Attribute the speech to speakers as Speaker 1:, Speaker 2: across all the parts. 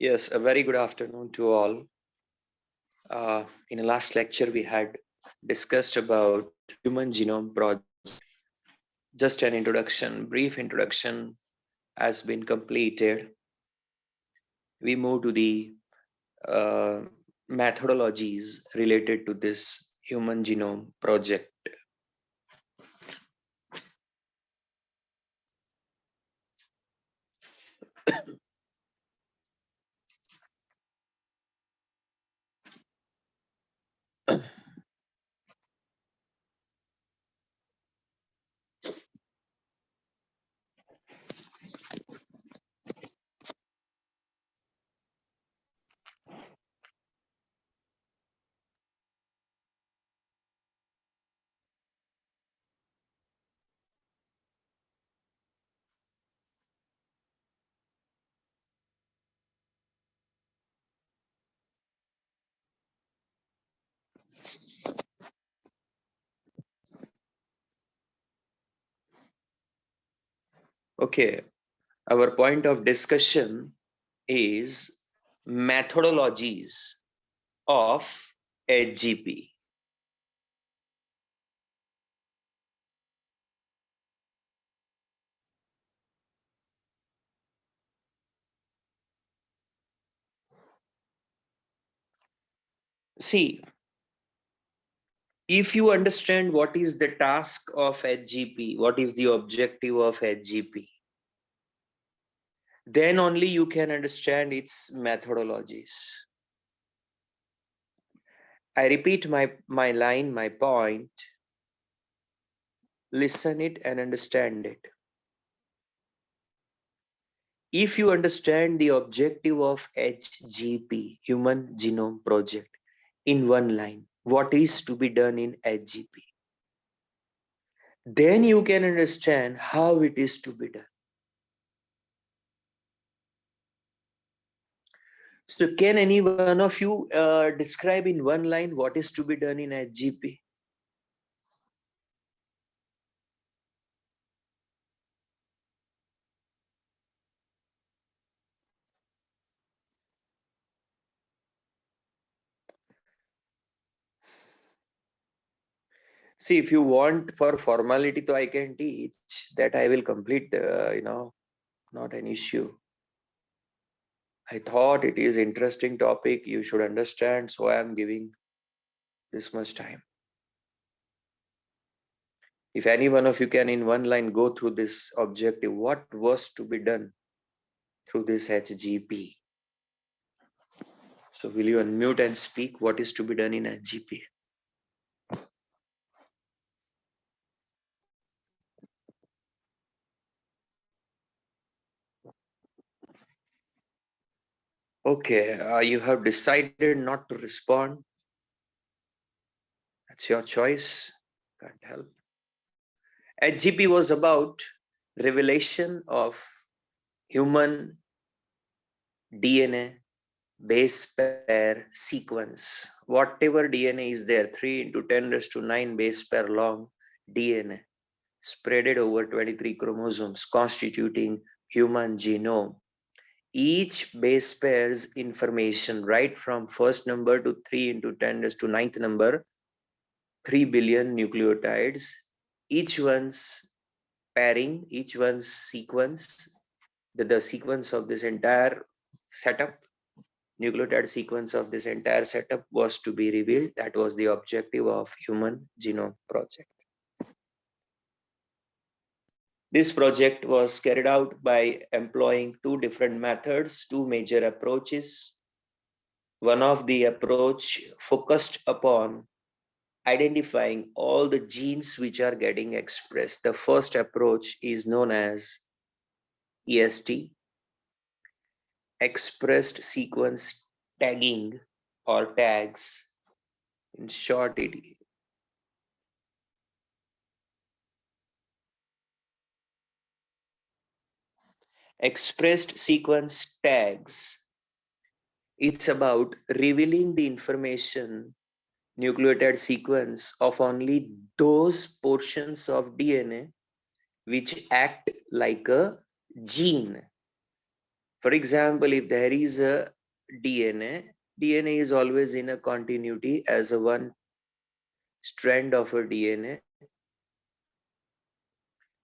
Speaker 1: Yes, a very good afternoon to all. In the last lecture, we had discussed about Human Genome Project. Just an introduction, brief introduction has been completed. We move to the uh, methodologies related to this Human Genome Project. Okay, our point of discussion is methodologies of HGP. See, if you understand what is the task of HGP, what is the objective of HGP, then only you can understand its methodologies. I repeat my line, my point. Listen it and understand it. If you understand the objective of HGP, Human Genome Project, in one line, what is to be done in HGP, then you can understand how it is to be done. So can any one of you describe in one line what is to be done in HGP? See, if you want for formality, so I can teach that I will complete, not an issue. I thought it is interesting topic, you should understand, so I am giving this much time. If any one of you can in one line go through this objective, what was to be done through this HGP? So will you unmute and speak what is to be done in HGP? Okay, you have decided not to respond. That's your choice. Can't help. HGP was about revelation of human DNA base pair sequence. Whatever DNA is there, 3 into 10 raised to 9 base pair long DNA spreaded over 23 chromosomes constituting human genome. Each base pair's information right from first number to 3 into 10 raised to ninth number, 3 billion nucleotides, each one's pairing, each one's sequence, the sequence of this entire setup, nucleotide sequence of this entire setup was to be revealed. That was the objective of Human Genome Project. This project was carried out by employing two different methods, two major approaches. One of the approach focused upon identifying all the genes which are getting expressed. The first approach is known as EST, expressed sequence tagging or tags. In short, it expressed sequence tags. It's about revealing the information nucleotide sequence of only those portions of DNA which act like a gene. For example, if there is a DNA is always in a continuity as a one strand of a DNA.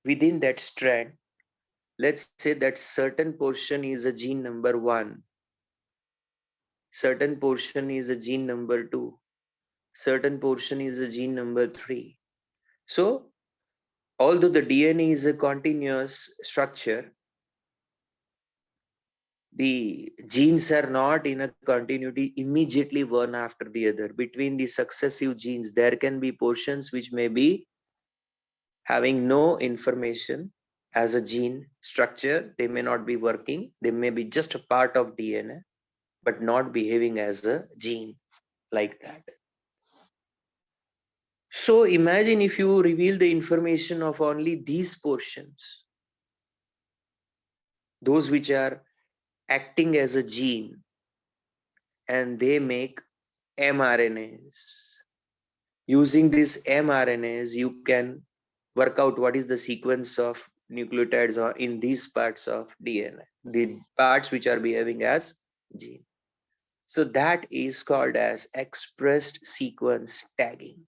Speaker 1: Within that strand, let's say that certain portion is a gene number 1, certain portion is a gene number 2, certain portion is a gene number 3. So, although the DNA is a continuous structure, the genes are not in a continuity immediately one after the other. Between the successive genes, there can be portions which may be having no information as a gene structure. They may not be working. They may be just a part of DNA, but not behaving as a gene like that. So imagine if you reveal the information of only these portions, those which are acting as a gene, and they make mRNAs. Using these mRNAs, you can work out what is the sequence of nucleotides or in these parts of DNA, the parts which are behaving as gene. So that is called as expressed sequence tagging.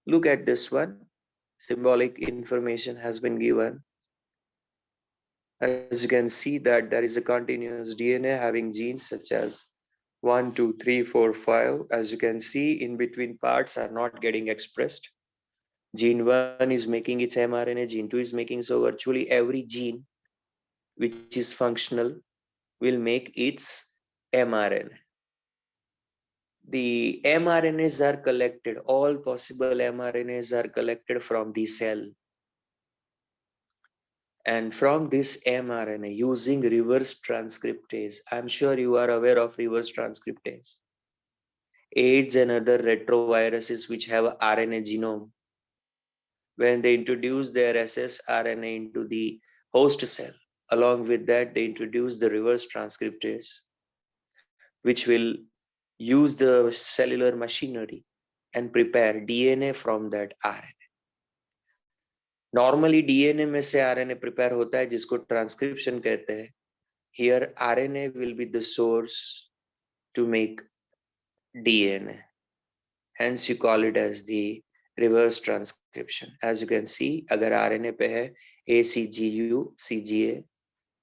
Speaker 1: Look at this one. Symbolic information has been given. As you can see that there is a continuous DNA having genes such as 1, 2, 3, 4, 5. As you can see, in between parts are not getting expressed. Gene 1 is making its mRNA, gene 2 is making, so virtually every gene which is functional will make its mRNA. The mRNAs are collected, all possible mRNAs are collected from the cell. And from this mRNA, using reverse transcriptase, I'm sure you are aware of reverse transcriptase. AIDS and other retroviruses which have a RNA genome, when they introduce their ssRNA into the host cell, along with that, they introduce the reverse transcriptase, which will use the cellular machinery and prepare DNA from that RNA. Normally DNA में से RNA prepare होता है जिसको transcription कहते हैं. Here RNA will be the source to make DNA. Hence you call it as the reverse transcription. As you can see, अगर RNA पे है ACGU CGA,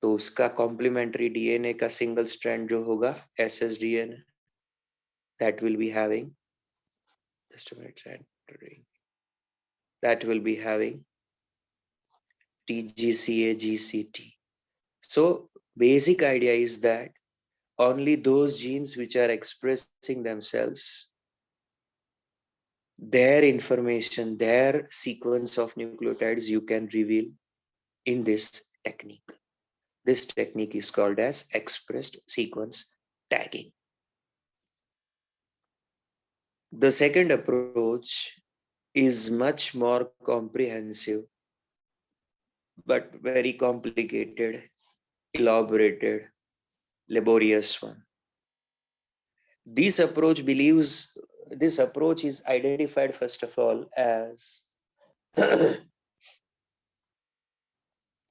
Speaker 1: तो उसका complementary DNA का single strand जो होगा ssDNA, that will be having, just a minute, that will be having TGCA-GCT. So basic idea is that only those genes which are expressing themselves, their information, their sequence of nucleotides you can reveal in this technique. This technique is called as expressed sequence tagging. The second approach is much more comprehensive, but very complicated, elaborated, laborious one. This approach is identified first of all as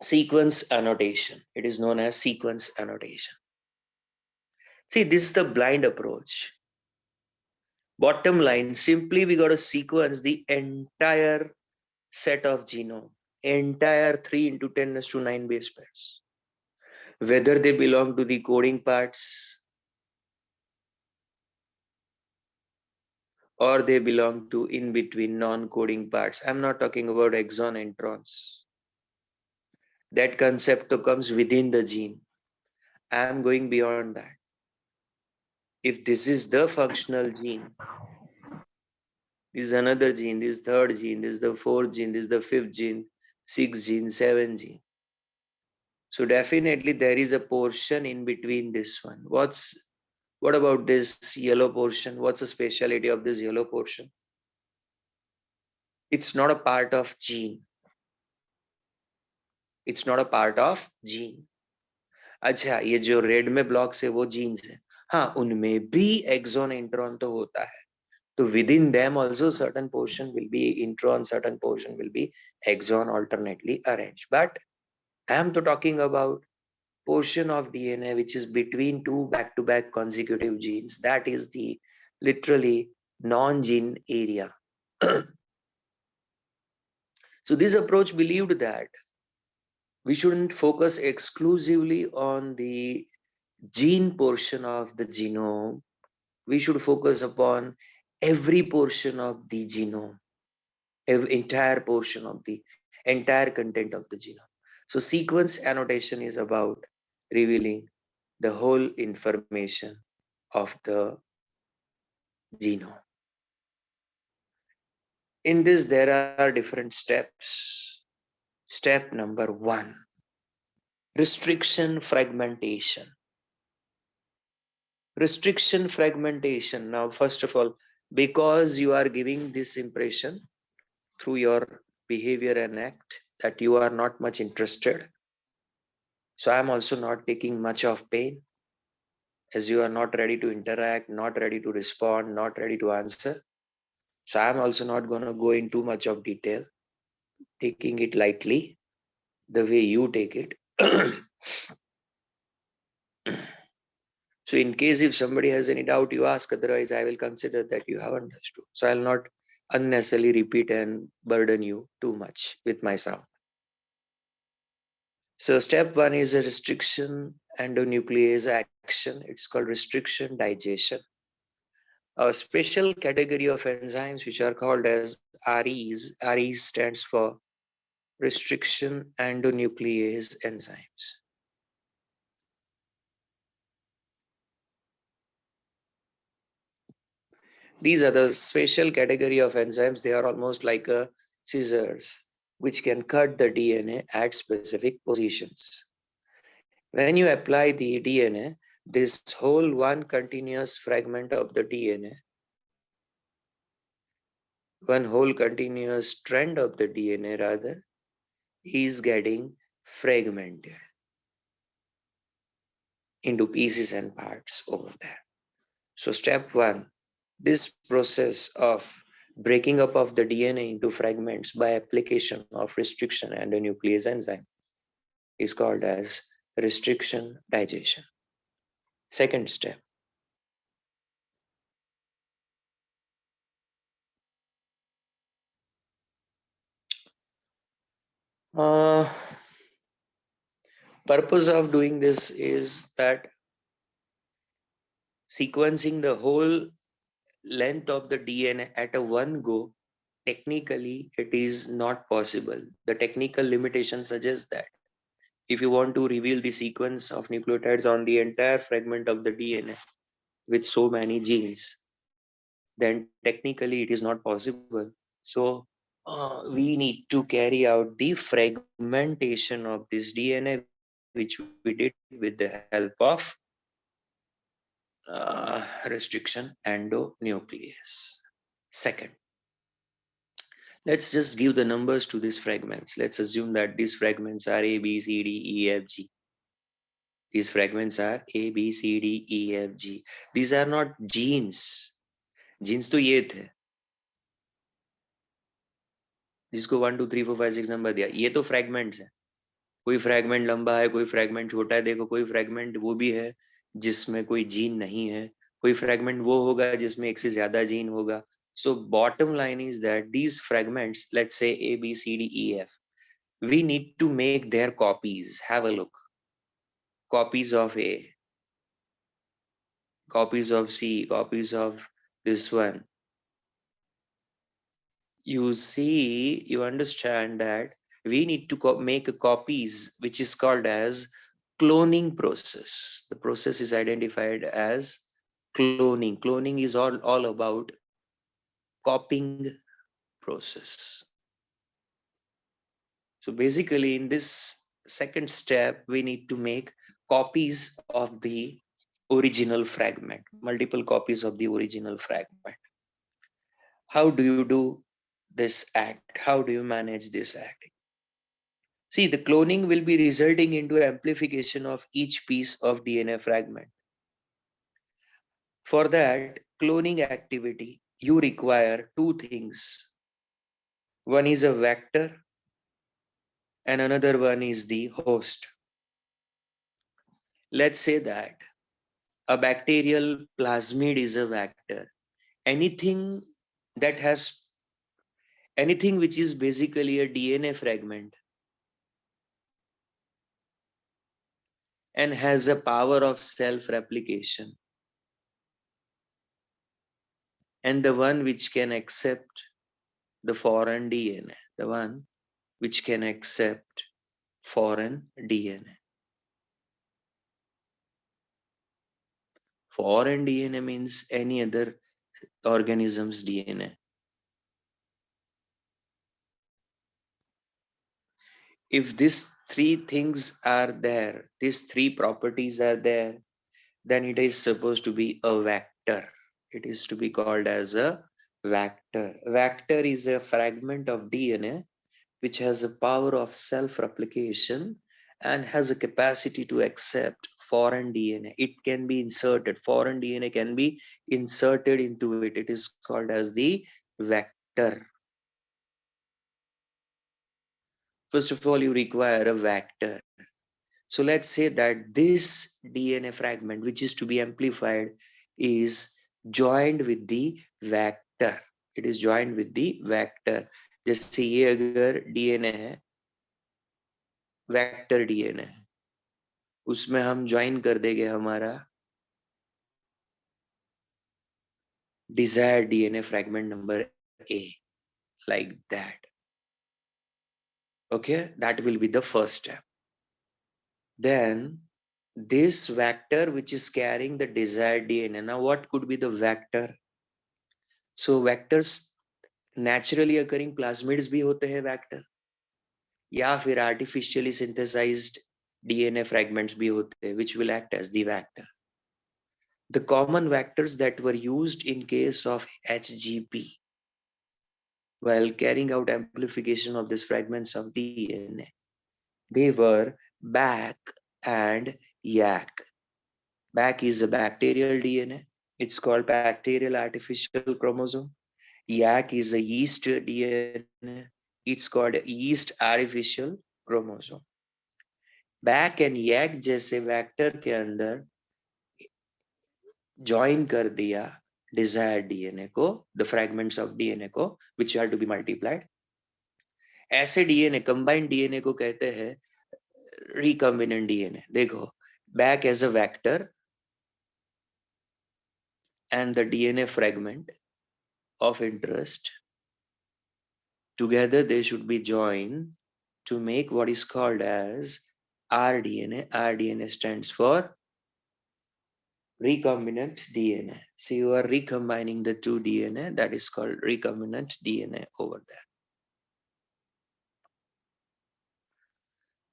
Speaker 1: sequence annotation. It is known as sequence annotation. See, this is the blind approach. Bottom line, simply we got to sequence the entire set of genome, entire 3 into 10⁹ base pairs, whether they belong to the coding parts or they belong to in between non-coding parts. I'm not talking about exon introns. That concept comes within the gene. I'm going beyond that. If this is the functional gene, this is another gene, this is third gene, this is the fourth gene, this is the fifth gene, sixth gene, seventh gene. So definitely there is a portion in between this one. What about this yellow portion? What's the speciality of this yellow portion? It's not a part of gene. It's not a part of gene. अच्छा, ये जो red में blocks है वो jeans है. हाँ, उनमें भी एक्सॉन इंट्रॉन तो होता है. So within them also certain portion will be intron, certain portion will be exon alternately arranged. But I am talking about portion of DNA which is between two back-to-back consecutive genes, that is the literally non-gene area. So this approach believed that we shouldn't focus exclusively on the gene portion of the genome. We should focus upon every portion of the genome, entire portion of the entire content of the genome. So sequence annotation is about revealing the whole information of the genome. In this, there are different steps. Step number 1, restriction fragmentation. Restriction fragmentation. Now, first of all, because you are giving this impression through your behavior and act that you are not much interested, so I am also not taking much of pain, as you are not ready to interact, not ready to respond, not ready to answer. So I am also not going to go into much of detail, taking it lightly the way you take it. So in case if somebody has any doubt, you ask, otherwise I will consider that you have understood. So I'll not unnecessarily repeat and burden you too much with my sound. So step 1 is a restriction endonuclease action. It's called restriction digestion. A special category of enzymes which are called as REs. REs stands for restriction endonuclease enzymes. These are the special category of enzymes. They are almost like a scissors, which can cut the DNA at specific positions. When you apply the DNA, this whole one continuous fragment of the DNA, one whole continuous strand of the DNA rather, is getting fragmented into pieces and parts over there. So step 1, this process of breaking up of the DNA into fragments by application of restriction endonuclease enzyme is called as restriction digestion. Second step, purpose of doing this is that sequencing the whole length of the DNA at a one go, technically it is not possible. The technical limitation suggests that if you want to reveal the sequence of nucleotides on the entire fragment of the DNA with so many genes, then technically it is not possible. So we need to carry out the fragmentation of this DNA, which we did with the help of restriction endonuclease. Second, let's just give the numbers to these fragments. Let's assume that these fragments are A, B, C, D, E, F, G. These fragments are A, B, C, D, E, F, G. These are not genes. Genes तो ये थे जिसको 1 2 3 4 5 6 number दिया, ये तो fragments है. कोई fragment लंबा है, कोई फ्रैगमेंट छोटा है. देखो कोई फ्रैगमेंट वो भी है जिसमें कोई जीन नहीं है, कोई फ्रैगमेंट वो होगा जिसमें एक से ज्यादा जीन होगा. So bottom line is that these fragments, let's say A, B, C, D, E, F, we need to make their copies. Have a look. Copies of A, copies of C, copies of this one. You see, you understand that we need to make copies, which is called as cloning process. The process is identified as cloning. Cloning is all about copying process. So basically in this second step, we need to make copies of the original fragment, multiple copies of the original fragment. How do you do this act? How do you manage this act? See, the cloning will be resulting into amplification of each piece of DNA fragment. For that cloning activity, you require two things. One is a vector and another one is the host. Let's say that a bacterial plasmid is a vector. Anything that has anything which is basically a DNA fragment and has a power of self-replication, and the one which can accept the foreign DNA, the one which can accept foreign DNA. Foreign DNA means any other organism's DNA. If these three things are there, these three properties are there, then it is supposed to be a vector. It is to be called as a vector. Vector is a fragment of DNA which has a power of self-replication and has a capacity to accept foreign DNA. It can be inserted, foreign DNA can be inserted into it. It is called as the vector. First of all, you require a vector. So let's say that this DNA fragment, which is to be amplified, is joined with the vector. It is joined with the vector. जैसे ये अगर DNA है, vector DNA है, उसमें हम join कर देंगे हमारा desired DNA fragment number A, like that. Okay, that will be the first step. Then this vector which is carrying the desired DNA. Now what could be the vector? So vectors naturally occurring plasmids भी होते हैं vector, या फिर artificially synthesized DNA fragments भी होते हैं which will act as the vector. The common vectors that were used in case of HGP while carrying out amplification of these fragments of DNA, they were BAC and YAC. BAC is a bacterial DNA. It's called bacterial artificial chromosome. YAC is a yeast DNA. It's called yeast artificial chromosome. BAC and YAC जैसे vector के अंदर join कर दिया desired DNA को, the fragments of DNA को, which are to be multiplied. ऐसे DNA, combined DNA को कहते हैं recombinant DNA. देखो, BAC as a vector and the DNA fragment of interest, together they should be joined to make what is called as rDNA. rDNA stands for recombinant DNA. So you are recombining the two DNA, that is called recombinant DNA over there.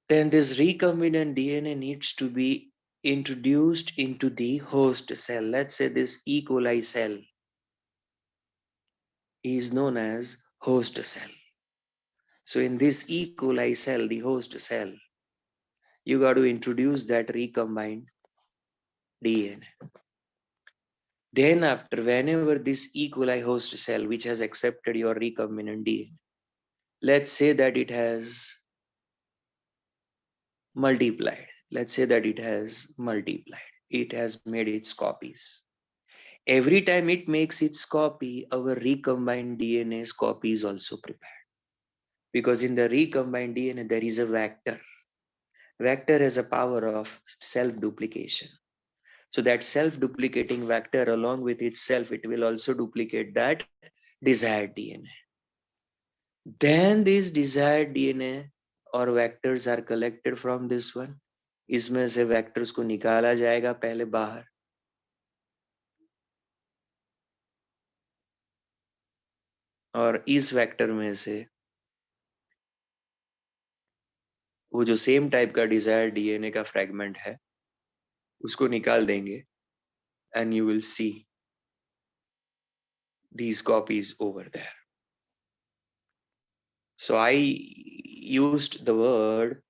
Speaker 1: Then this recombinant DNA needs to be introduced into the host cell. Let's say this E. coli cell is known as host cell. So in this E. coli cell, the host cell, you got to introduce that recombined DNA. Then after, whenever this E. coli host cell, which has accepted your recombinant DNA, let's say that it has multiplied. Let's say that it has multiplied. It has made its copies. Every time it makes its copy, our recombined DNA's copy is also prepared. Because in the recombined DNA, there is a vector. Vector has a power of self-duplication. So that self-duplicating vector, along with itself, it will also duplicate that desired DNA. Then this desired DNA और vectors are collected from this one. इसमें से vectors को निकाला जाएगा पहले बाहर, और इस vector में से वो जो सेम टाइप का डिजायर्ड डीएनए का फ्रेगमेंट है उसको निकाल देंगे, and you will see these copies over there. So I used the word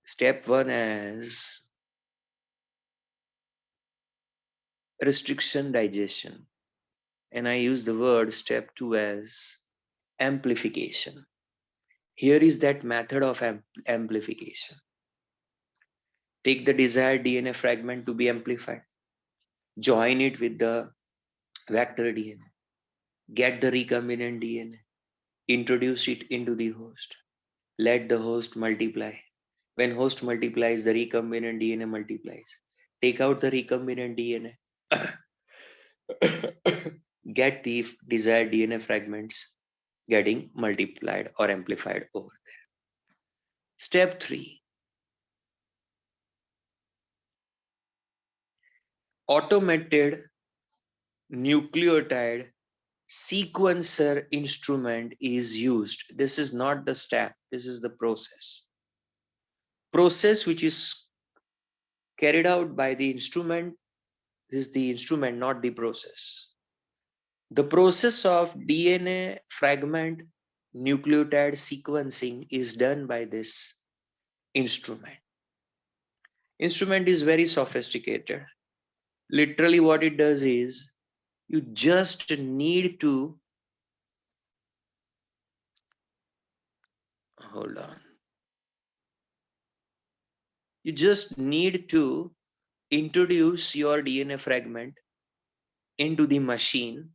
Speaker 1: step 1 as restriction digestion, and I use the word step 2 as amplification. Here is that method of amplification. take the desired DNA fragment to be amplified, join it with the vector DNA, get the recombinant DNA, introduce it into the host, let the host multiply. When host multiplies, the recombinant DNA multiplies. Take out the recombinant DNA, get the desired DNA fragments getting multiplied or amplified over there. Step 3, automated nucleotide sequencer instrument is used. This is not the step, this is the process. Process which is carried out by the instrument. This is the instrument, not the process. The process of DNA fragment nucleotide sequencing is done by this instrument. Instrument is very sophisticated. Literally what it does is you just need to hold on. You just need to introduce your DNA fragment into the machine,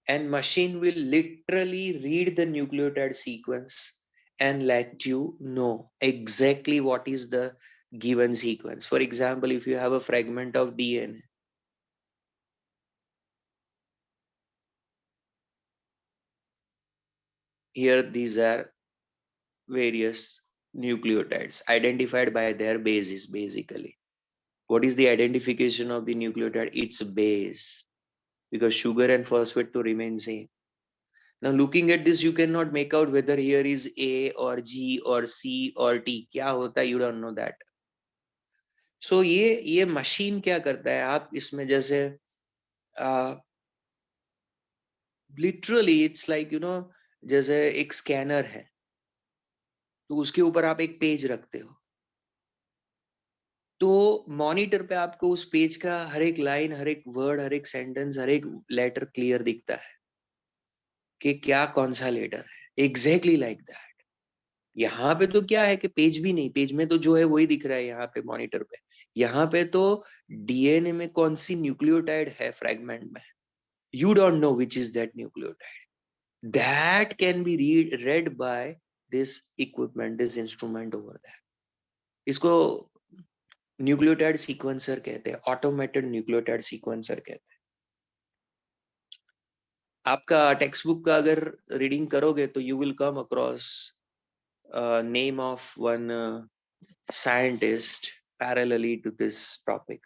Speaker 1: and machine will literally read the nucleotide sequence and let you know exactly what is the given sequence. For example, if you have a fragment of DNA, here these are various nucleotides identified by their bases. Basically, what is the identification of the nucleotide? It's base, because sugar and phosphate to remain same. Now looking at this, you cannot make out whether here is A or G or C or T. क्या होता है, you don't know that. So ये machine क्या करता है, आप इसमें जैसे लिटरली इट्स लाइक जैसे एक स्कैनर है, तो उसके ऊपर आप एक पेज रखते हो, तो मॉनिटर पे आपको उस पेज का हर एक लाइन, हर एक वर्ड, हर एक सेंटेंस, हर एक लेटर क्लियर दिखता है कि क्या कौन सा लेटर है. Exactly like that. यहाँ पे तो क्या है कि पेज भी नहीं, पेज में तो जो है वही दिख रहा है यहाँ पे मॉनिटर पे. यहाँ पे तो डीएनए में कौन सी न्यूक्लियोटाइड है फ्रैगमेंट में, you don't know which is that nucleotide. That can be read by this equipment, this instrument over there. इसको न्यूक्लियोटाइड सीक्वेंसर कहते हैं, ऑटोमेटेड न्यूक्लियोटाइड सीक्वेंसर कहते हैं. आपका टेक्स्ट बुक का अगर रीडिंग करोगे तो you will come across name of one scientist parallelly to this topic.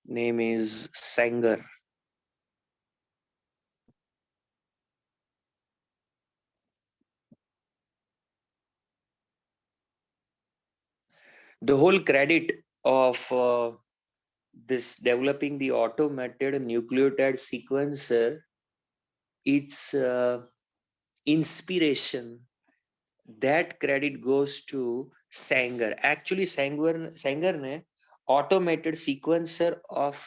Speaker 1: Name is Sanger. The whole credit of this developing the automated nucleotide sequencer, its inspiration, that credit goes to Sanger. Actually Sanger ने automated sequencer of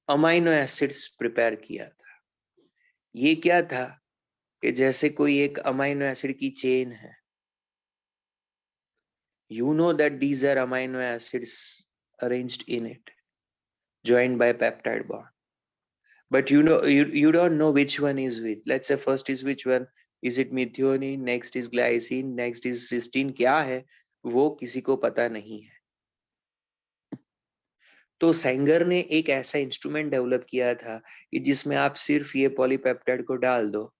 Speaker 1: amino acids prepare किया था. ये क्या था कि जैसे कोई एक अमाइनो एसिड की चेन है, you know that these are amino acids arranged in it, joined by peptide bond, but you don't know which one is which. Let's say first is which one, is it methionine, next is glycine, next is cysteine, क्या है वो किसी को पता नहीं है. तो सेंगर ने एक ऐसा इंस्ट्रूमेंट डेवलप किया था कि जिसमें आप सिर्फ ये पॉलीपेप्टाइड को डाल दो,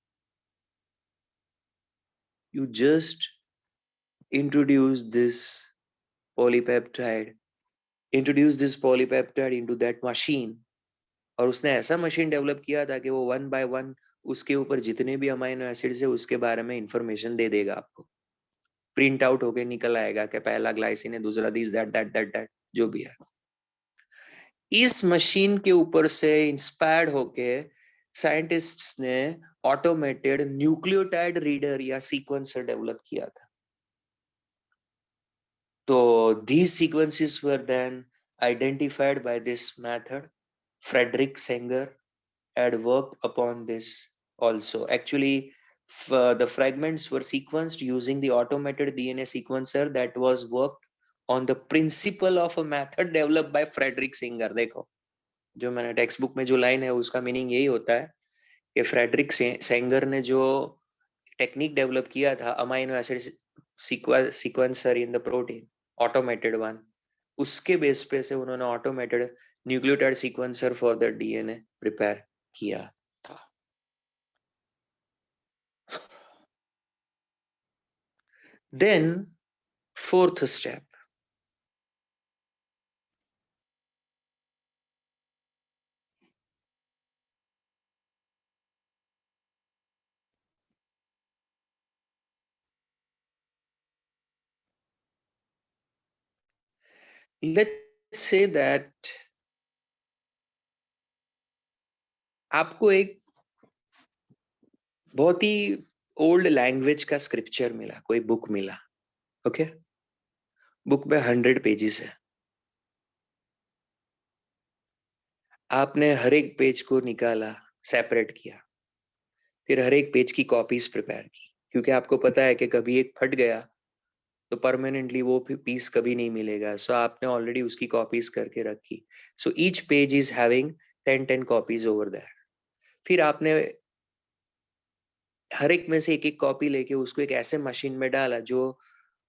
Speaker 1: you just introduce this polypeptide into that machine. और उसने ऐसा मशीन डेवलप किया था कि वो 1 by 1 उसके ऊपर जितने भी अमाइनो एसिड्स है उसके बारे में इंफॉर्मेशन दे देगा आपको, प्रिंट आउट होके निकल आएगा कि पहला ग्लाइसिन है, दूसरा this that that that that जो भी है. इस मशीन के ऊपर से इंस्पायर्ड होके साइंटिस्ट्स ने ऑटोमेटेड न्यूक्लियोटाइड रीडर या सीक्वेंसर डेवलप किया था. तो these sequences were then identified by this method, Frederick Sanger, had worked upon this also. Actually, the fragments were sequenced using the automated DNA sequencer that was worked on the principle of a method developed by Frederick Singer. देखो, जो मैंने text book में जो line है उसका meaning यही होता है कि फ्रेडरिक सेंगर ने जो टेक्निक डेवलप किया था amino acid sequencer in the protein, automated one, उसके बेस पे से उन्होंने automated nucleotide sequencer for the DNA prepare किया था. Then fourth step, let's say that आपको एक बहुत ही ओल्ड लैंग्वेज का स्क्रिप्चर मिला, कोई बुक मिला. ओके, बुक में 100 पेजेस है. आपने हर एक पेज को निकाला, सेपरेट किया, फिर हर एक पेज की कॉपीज प्रिपेयर की, क्योंकि आपको पता है कि कभी एक फट गया तो परमानेंटली वो पीस कभी नहीं मिलेगा. सो आपने ऑलरेडी उसकी कॉपीज करके रखी. So each page is having 10 copies over there. फिर आपने हर एक में से एक कॉपी लेके उसको एक ऐसे मशीन में डाला जो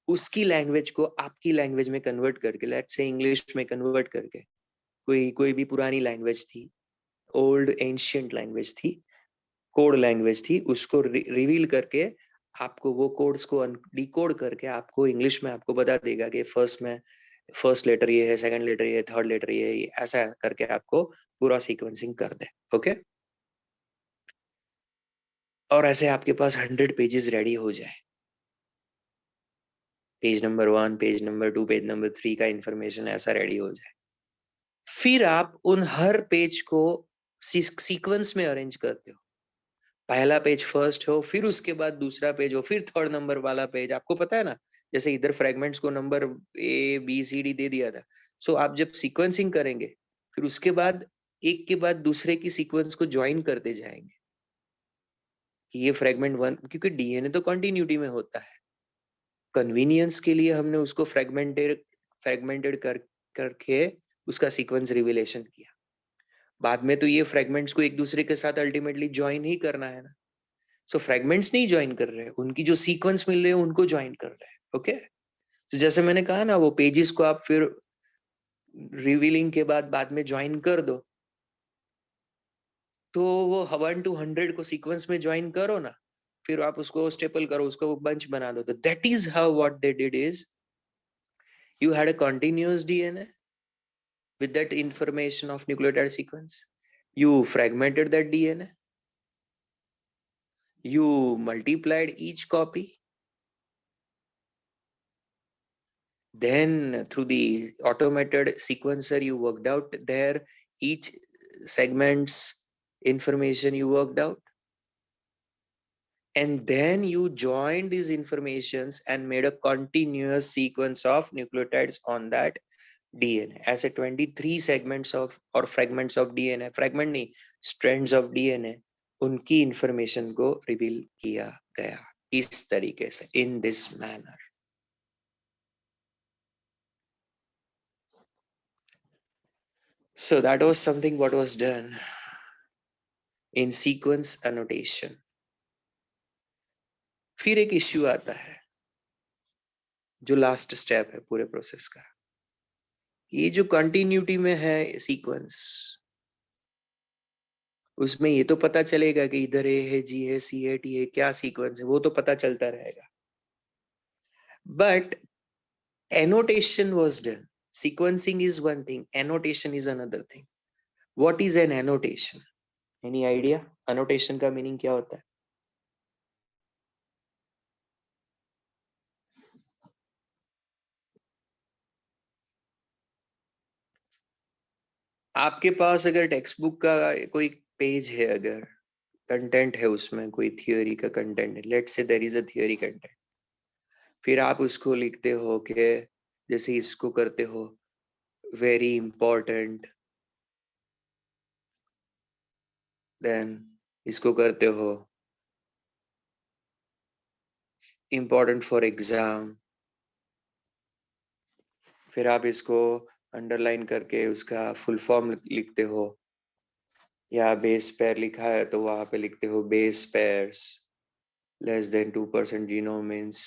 Speaker 1: उसकी लैंग्वेज को आपकी लैंग्वेज में कन्वर्ट करके, लेट्स से इंग्लिश में कन्वर्ट करके, कोई भी पुरानी लैंग्वेज थी, ओल्ड एंशियंट लैंग्वेज थी, कोड लैंग्वेज थी, उसको रिवील करके आपको वो कोड्स को डिकोड करके आपको इंग्लिश में आपको बता देगा कि फर्स्ट लेटर ये है, सेकंड लेटर ये है, थर्ड लेटर ये है, ऐसा करके आपको पूरा सीक्वेंसिंग कर दे. ओके, और ऐसे आपके पास 100 पेजेस रेडी हो जाए. Page number 1, page number 2, page number 3 का इंफॉर्मेशन ऐसा रेडी हो जाए. फिर आप उन हर पेज को सीक्वेंस में अरेंज करते हो. पहला पेज फर्स्ट हो, फिर उसके बाद दूसरा पेज हो, फिर थर्ड नंबर वाला पेज. आपको पता है ना, जैसे इधर फ्रेगमेंट्स को number A B C D दे दिया था. सो आप जब सीक्वेंसिंग करेंगे, फिर उसके बाद एक के बाद दूसरे की सीक्वेंस को ज्वाइन करते जाएंगे कि ये फ्रेगमेंट 1, क्योंकि डीएनए तो कंटिन्यूटी में होता है. कन्वीनियंस के लिए हमने उसको फ्रेगमेंटेड करके उसका सीक्वेंस रिविलेशन किया. बाद में तो ये फ्रेगमेंट्स को एक दूसरे के साथ अल्टीमेटली ज्वाइन ही करना है ना. सो फ्रेगमेंट्स नहीं ज्वाइन कर रहे हैं, उनकी जो सीक्वेंस मिल रहे हैं उनको ज्वाइन कर रहे हैं. ओके, तो जैसे मैंने कहा ना, वो पेजेस को आप फिर रिवीलिंग के बाद में ज्वाइन कर दो, तो वो 1 to 100 को सीक्वेंस में ज्वाइन करो ना, फिर आप उसको स्टेपल करो, उसको बंच बना दो. तो that is how what they did is, you had a continuous DNA with that information of nucleotide sequence. You fragmented that DNA. You multiplied each copy. Then through the automated sequencer, you worked out there each segment's information you worked out. And then you joined these informations and made a continuous sequence of nucleotides on that DNA. ऐसे 23 segments of or fragments of DNA, fragment नहीं, strands of DNA, उनकी information को reveal किया गया इस तरीके से, in this manner. So that was something what was done in sequence annotation. फिर एक issue आता है जो last step है पूरे process का. ये जो continuity में है sequence, उसमें ये तो पता चलेगा कि इधर ए है, जी है, सी है, टी है, क्या सीक्वेंस है, वो तो पता चलता रहेगा. But annotation was done. Sequencing is one thing, annotation is another thing. What is an annotation? Any idea? Annotation का meaning क्या होता है? आपके पास अगर टेक्स्ट बुक का कोई पेज है, अगर कंटेंट है उसमें कोई थियोरी का कंटेंट है, let's say there is a theory content, फिर आप उसको लिखते हो कि जैसे इसको करते हो, वेरी इंपॉर्टेंट देन इसको करते हो इम्पोर्टेंट फॉर एग्जाम, फिर आप इसको अंडरलाइन करके उसका फुल फॉर्म लिखते हो, या बेस पेयर लिखा है तो वहां पे लिखते हो base pairs less than 2% genome means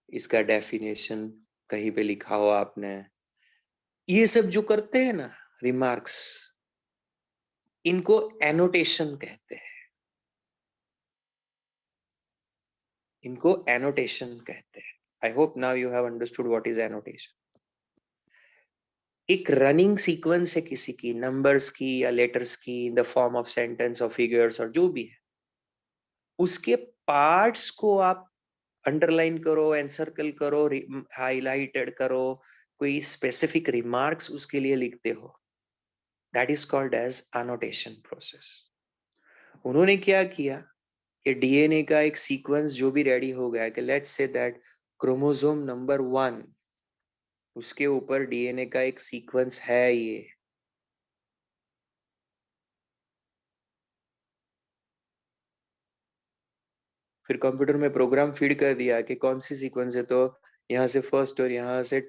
Speaker 1: इसका डेफिनेशन कहीं पे लिखा हो आपने। ये सब जो करते हैं ना रिमार्क्स, इनको एनोटेशन कहते हैं, इनको एनोटेशन कहते हैं। I hope now you have understood what is annotation. एक रनिंग सीक्वेंस है किसी की नंबर्स की या लेटर्स की in the form of sentence और फिगर्स और जो भी है, उसके पार्ट्स को आप अंडरलाइन करो, एनसर्कल करो, हाईलाइटेड करो, कोई स्पेसिफिक रिमार्क्स उसके लिए लिखते हो, that is called as annotation process. उन्होंने क्या किया कि डीएनए का एक सीक्वेंस जो भी रेडी हो गया कि let's say that chromosome number 1, उसके ऊपर डीएनए का एक सीक्वेंस है ये, फिर कंप्यूटर में प्रोग्राम फीड कर दिया कि कौन सी सीक्वेंस है, तो यहाँ से फर्स्ट और यहाँ से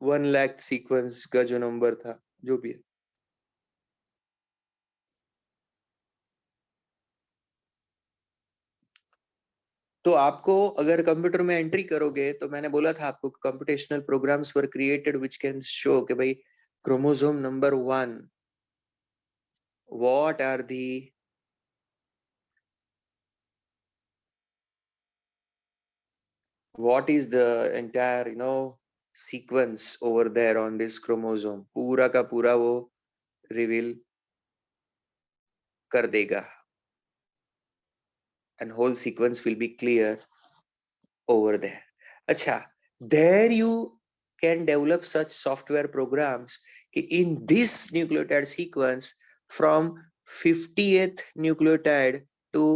Speaker 1: 1 लाख सीक्वेंस का जो नंबर था जो भी है, तो आपको अगर कंप्यूटर में एंट्री करोगे, तो मैंने बोला था आपको computational programs were created which can show कि भाई chromosome number 1 what are the what is the entire sequence over there on this chromosome, पूरा का पूरा वो रिवील कर देगा, and whole sequence will be clear over there. अच्छा, there you can develop such software programs in this nucleotide sequence from 50th nucleotide to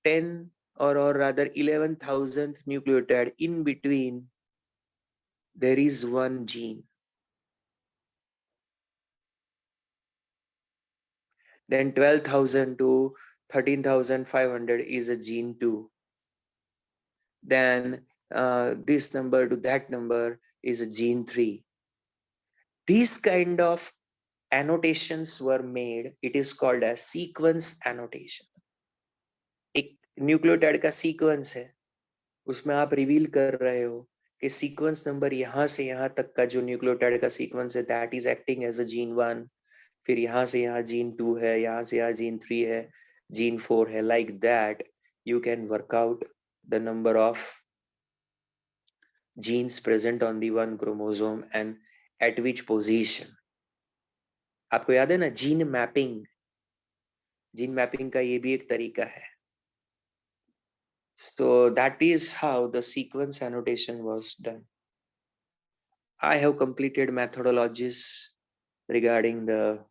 Speaker 1: 10 or rather 11,000th nucleotide, in between there is one gene. Then 12,000 to 13,500 is a gene 2. Then this number to that number is a gene 3. These kind of annotations were made. It is called as sequence annotation. एक nucleotide का sequence है, उसमें आप reveal कर रहे हो कि sequence number यहाँ से यहाँ तक का जो न्यूक्लियोटाइड का सीक्वेंस है, that is acting as a gene 1, फिर यहाँ से यहाँ जीन 2 है, यहाँ से यहाँ जीन 3 है, जीन 4 है, like that you can work out the number of genes present on the one chromosome and at which position. आपको याद है ना जीन मैपिंग, जीन मैपिंग का ये भी एक तरीका है. So that is how the sequence annotation was done. I have completed methodologies regarding the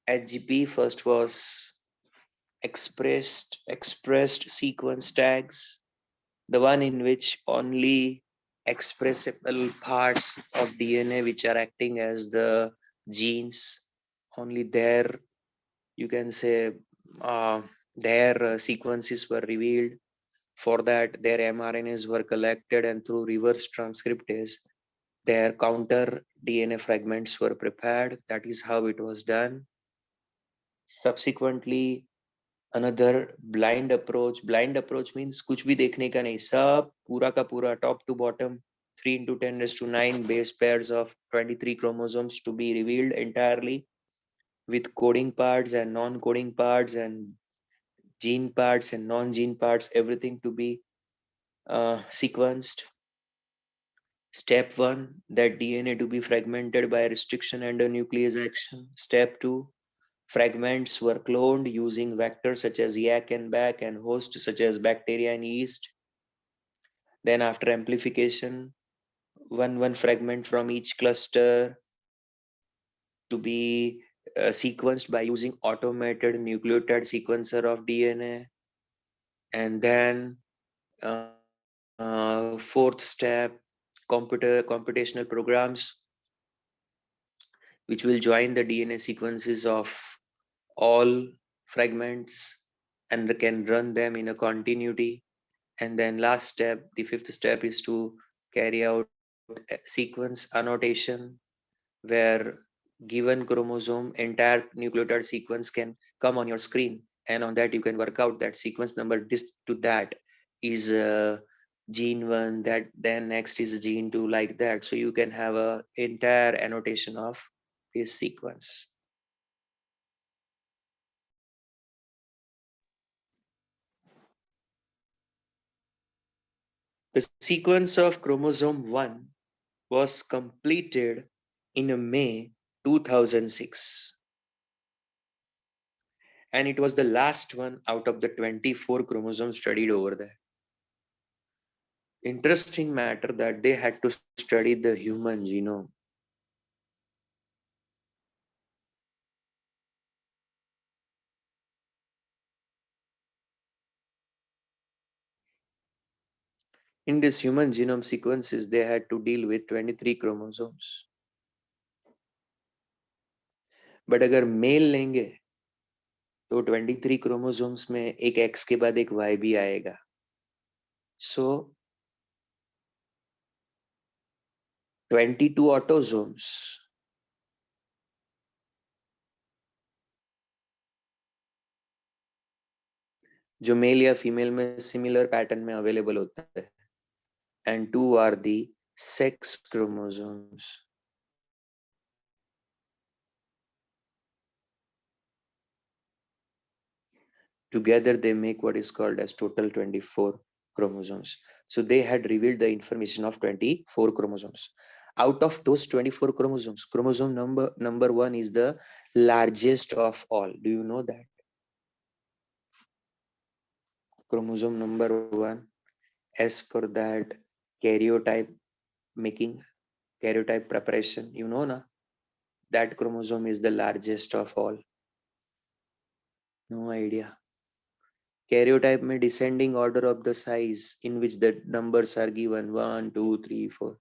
Speaker 1: HGP. First was expressed sequence tags, the one in which only expressible parts of DNA which are acting as the genes, only there you can say their sequences were revealed. For that, their mRNAs were collected, and through reverse transcriptase their counter DNA fragments were prepared. That is how it was done. Subsequently, another blind approach means कुछ भी देखने का नहीं, सब पूरा का पूरा top to bottom 3 into 10⁹ base pairs of 23 chromosomes to be revealed entirely, with coding parts and non-coding parts and gene parts and non-gene parts, everything to be sequenced. Step 1, that DNA to be fragmented by restriction endonuclease action. Step 2, fragments were cloned using vectors such as yak and bac and hosts such as bacteria and yeast. Then after amplification, one fragment from each cluster to be sequenced by using automated nucleotide sequencer of DNA. And then fourth step, computational programs which will join the DNA sequences of all fragments and can run them in a continuity. And then last step, the fifth step, is to carry out a sequence annotation where given chromosome entire nucleotide sequence can come on your screen, and on that you can work out that sequence number this to that is gene 1, that then next is gene 2, like that. So you can have a entire annotation of this sequence. The sequence of chromosome 1 was completed in May 2006, and it was the last one out of the 24 chromosomes studied over there. Interesting matter that they had to study the human genome. In this human genome sequences, they had to deal with 23 chromosomes. But अगर mail लेंगे तो 23 chromosomes में एक X के बाद एक Y भी आएगा. So 22 autosomes. जो मेल या फीमेल में सिमिलर पैटर्न में अवेलेबल होता है, and 2 are the sex chromosomes. Together they make what is called as total 24 chromosomes. So they had revealed the information of 24 chromosomes. Out of those 24 chromosomes, chromosome number 1 is the largest of all. Do you know that? Chromosome number 1, as per that karyotype making, karyotype preparation, you know na, that chromosome is the largest of all. No idea. Karyotype में descending order of the size in which the numbers are given 1, 2, 3, 4.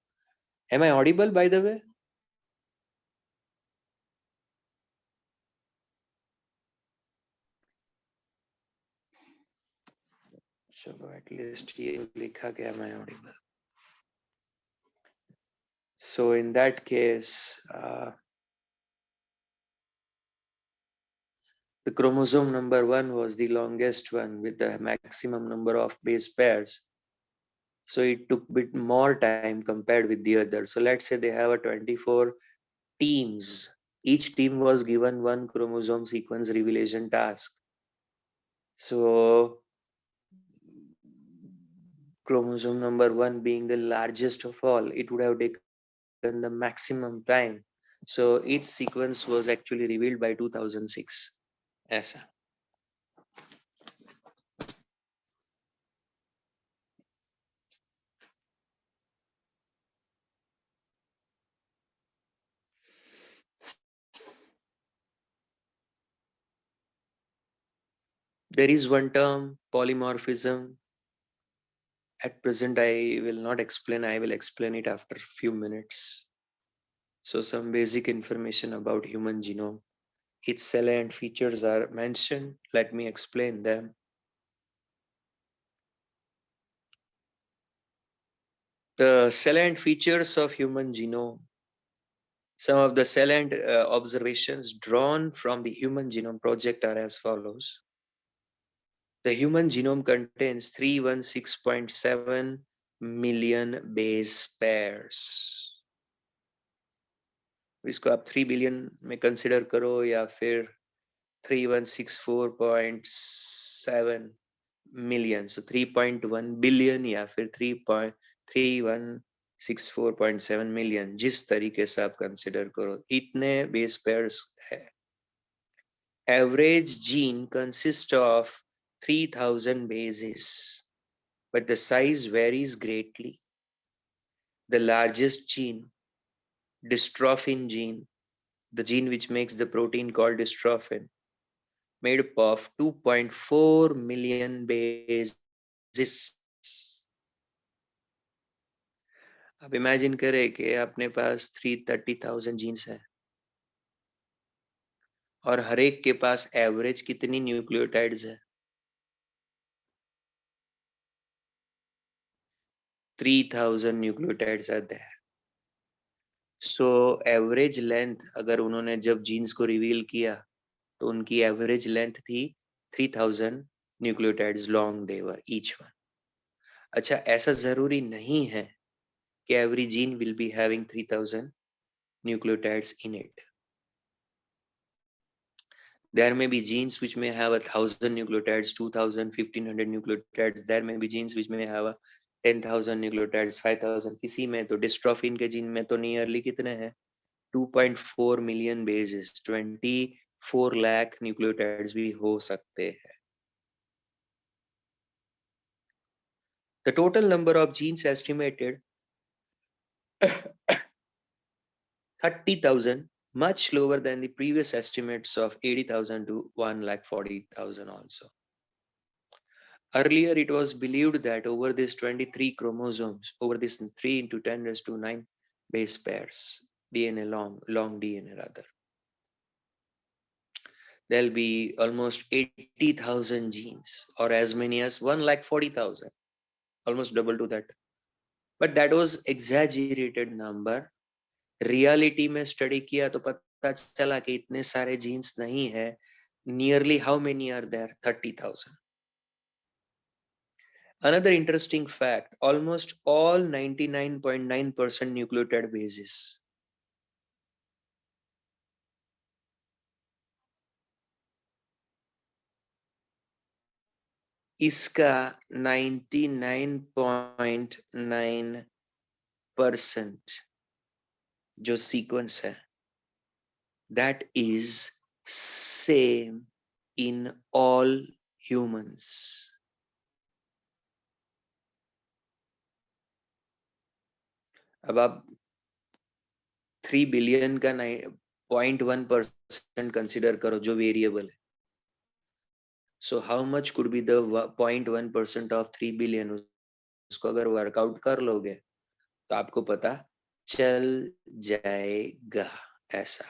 Speaker 1: Am I audible, by the way? So at least ये लिखा गया, am I audible? So in that case, the chromosome number 1 was the longest one with the maximum number of base pairs. So it took a bit more time compared with the others. So let's say they have a 24 teams. Each team was given one chromosome sequence revelation task. So chromosome number 1 being the largest of all, it would have taken the maximum time. So each sequence was actually revealed by 2006. ऐसा. There is one term, polymorphism. At present, I will not explain. I will explain it after a few minutes. So some basic information about human genome. Its salient features are mentioned. Let me explain them. The salient features of human genome. Some of the salient observations drawn from the Human Genome Project are as follows. The human genome contains 316.7 million base pairs. इसको आप 3 billion में consider करो या फिर 3164.7 million, so 3.1 billion या फिर 3.3164.7 million, जिस तरीके से आप कंसिडर करो, इतने बेस पेयर्स है. Average gene consists of 3000 bases, but the size varies greatly. The largest gene, dystrophin gene, the gene which makes the protein called dystrophin, made up of 2.4 million bases. अब imagine करें कि अपने पास 330,000 jeans है. और हर एक के पास average कितनी nucleotides है? 3000 nucleotides are there. So average length, अगर उन्होंने जब जीन्स को रिवील किया तो उनकी एवरेज लेंथ थी 3000 nucleotides long they were each one. अच्छा, ऐसा जरूरी नहीं है कि every gene will be having 3000 nucleotides in it. There may be genes which may have 1000 nucleotides, 2000, 1500 nucleotides. There may be genes which may have 10,000 nucleotides, 5000. किसी में तो dystrophin के जीन में तो नियरली कितने हैं? 2.4 million bases, 24 lakh nucleotides भी हो सकते हैं. The total number of genes estimated 30,000, much lower than the previous estimates of 80,000 to 1,40,000 also. Earlier, it was believed that over these 23 chromosomes, over this 3 into 10 raised to 9 base pairs, DNA long DNA rather, there'll be almost 80,000 genes, or as many as 1,40,000, almost double to that. But that was exaggerated number. Reality में study किया तो पता चला कि इतने सारे genes नहीं है. Nearly how many are there? 30,000. Another interesting fact, almost all 99.9% nucleotide bases इसका 99.9% जो सीक्वेंस है, that is same in all humans. अब आप 3 बिलियन का 0.1% कंसिडर करो जो वेरिएबल है. So how much could be the 0.1% of 3 billion? उसको अगर वर्कआउट कर लोगे तो आपको पता चल जाएगा. ऐसा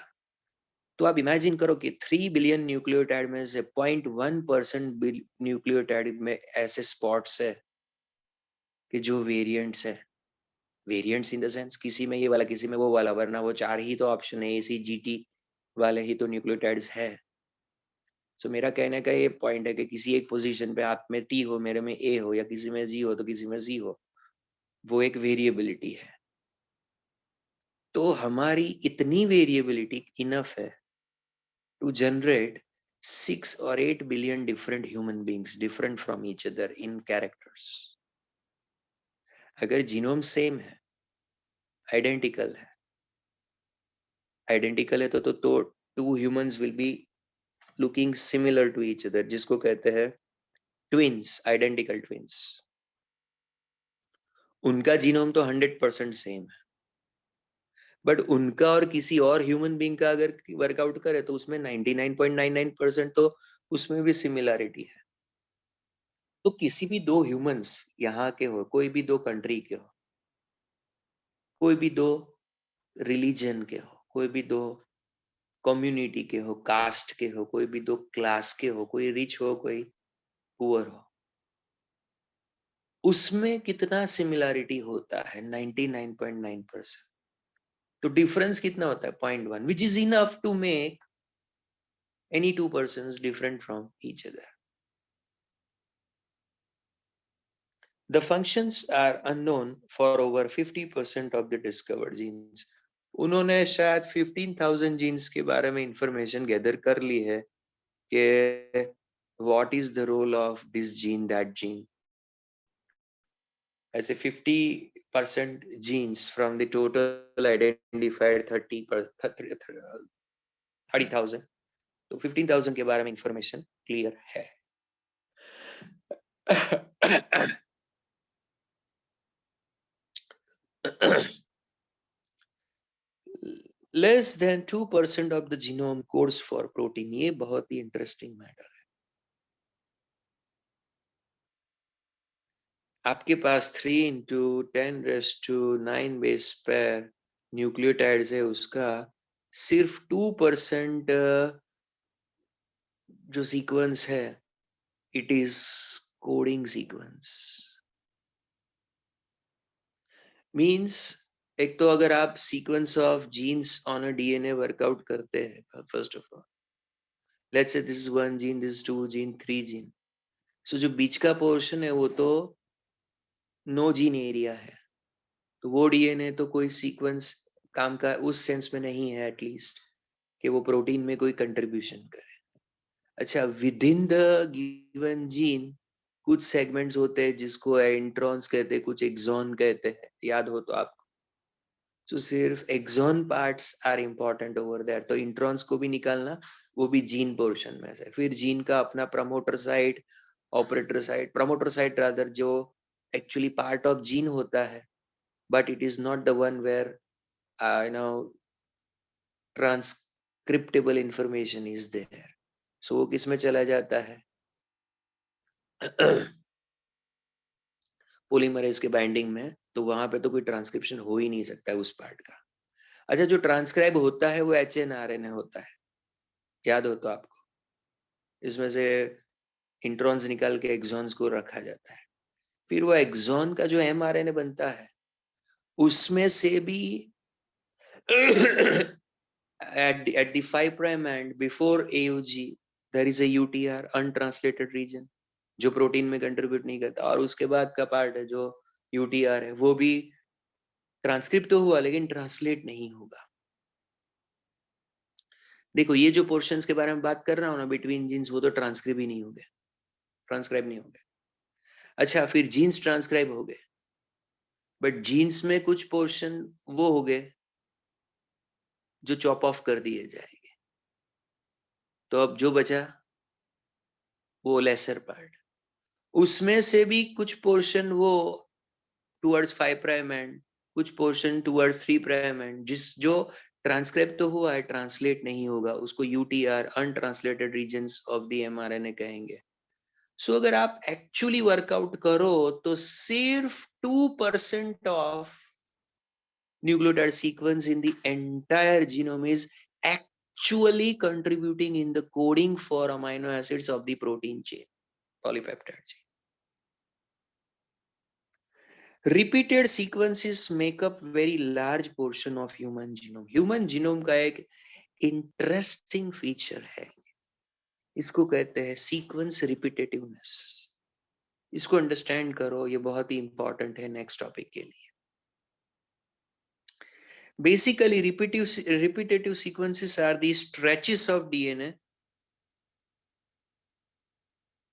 Speaker 1: तो आप इमेजिन करो कि 3 बिलियन न्यूक्लियोटाइड में से 0.1% न्यूक्लियोटाइड में ऐसे स्पॉट्स है कि जो वेरिएंट्स है. वेरिएंट्स इन द सेंस किसी में ये वाला, किसी में वो वाला, वरना वो 4 ही तो ऑप्शन है, ACGT वाले ही तो न्यूक्लियोटाइड्स है. सो मेरा कहने का ये पॉइंट है कि किसी एक पोजीशन पे आप में T हो, मेरे में A हो, या किसी में G हो तो किसी में Z हो, वो एक वेरिएबिलिटी है. तो हमारी इतनी वेरिएबिलिटी इनफ है to generate 6 or 8 billion different human beings, different from each other in characters. अगर जीनोम सेम है, आइडेंटिकल है, आइडेंटिकल है तो 2 humans will be looking similar to each other, जिसको कहते हैं ट्विन्स, आइडेंटिकल ट्विन्स. उनका जीनोम तो 100% सेम है, बट उनका और किसी और ह्यूमन बीइंग का अगर वर्कआउट करे तो उसमें 99.99% तो उसमें भी सिमिलैरिटी है. तो किसी भी दो ह्यूमंस यहाँ के हो, कोई भी दो कंट्री के हो, कोई भी दो रिलीजन के हो, कोई भी दो कम्युनिटी के हो, कास्ट के हो, कोई भी दो क्लास के हो, कोई रिच हो, कोई पुअर हो, उसमें कितना सिमिलैरिटी होता है? 99.9%. तो डिफरेंस कितना होता है? 0.1, which is enough to make any two persons different from each other. The functions are unknown for over 50% of the discovered genes. उन्होंने शायद 15,000 जीन्स के बारे में इंफॉर्मेशन गैदर कर ली है कि what is the role of this gene, that gene. ऐसे 50% genes from the total identified 30,000, तो 15,000 के बारे में इंफॉर्मेशन क्लियर है. Less than 2% of the genome codes for protein. ये बहुत ही इंटरेस्टिंग मैटर है. आपके पास 3 into 10 raised to 9 base pair nucleotides है, उसका सिर्फ 2% जो सीक्वेंस है it is coding sequence. Means एक तो अगर आप sequence of genes on a DNA work out करते हैं, first of all let's say this is 1 gene, this 2 gene, 3 gene, so जो बीच का पोर्शन है वो तो नो जीन एरिया है, तो वो डीएनए तो कोई सीक्वेंस काम का उस सेंस में नहीं है एटलीस्ट कि वो प्रोटीन में कोई कंट्रीब्यूशन करे। अच्छा, with in the given gene कुछ सेगमेंट्स होते हैं जिसको इंट्रॉन्स कहते हैं, कुछ एक्सॉन कहते हैं, याद हो तो आपको। तो सिर्फ exon parts are important over there, तो इंट्रॉन्स को भी निकालना, वो भी जीन पोर्शन में से। फिर जीन का अपना promoter site, operator site, promoter site rather जो एक्चुअली पार्ट ऑफ जीन होता है, but it is not the one where you know transcriptable information is there, so वो किस में चला जाता है पोलीमरेज के बाइंडिंग में, तो वहां पे तो कोई ट्रांसक्रिप्शन हो ही नहीं सकता है उस पार्ट का। अच्छा, जो ट्रांसक्राइब होता है वो HNRNA होता है, याद हो तो आपको, इसमें से इंट्रॉन्स निकाल के एक्सॉन्स को रखा जाता है। फिर वो एक्सॉन का जो mRNA बनता है उसमें से भी at the 5 prime end before AUG there is a UTR, untranslated region, जो प्रोटीन में कंट्रीब्यूट नहीं करता, और उसके बाद का पार्ट है जो UTR है, वो भी ट्रांसक्रिप्ट तो हुआ लेकिन ट्रांसलेट नहीं होगा। देखो ये जो पोर्शंस के बारे में बात कर रहा हूँ ना बिटवीन जीन्स, वो तो ट्रांसक्राइब ही नहीं हो गए, ट्रांसक्राइब नहीं हो गए। अच्छा, फिर जीन्स ट्रांसक्राइब हो गए, बट जीन्स में कुछ पोर्शन वो हो गए जो चॉप ऑफ कर दिए जाएंगे, तो अब जो बचा वो लेसर पार्ट, उसमें से भी कुछ पोर्शन वो टुवर्ड्स 5 प्राइम एंड, कुछ पोर्शन टुवर्ड्स 3 प्राइम एंड, जिस जो ट्रांसक्राइब तो हुआ है ट्रांसलेट नहीं होगा, उसको UTR, untranslated regions of the mRNA कहेंगे। सो अगर आप एक्चुअली वर्कआउट करो तो सिर्फ 2% of nucleotide sequence in the entire genome is actually contributing in the coding for amino acids of the protein chain, polypeptide chain. Repeated sequences make up very large portion of human genome. Human genome का एक interesting feature है, इसको कहते हैं sequence repetitiveness. इसको understand करो, ये बहुत ही इंपॉर्टेंट है नेक्स्ट टॉपिक के लिए। Basically, repetitive sequences are the stretches of DNA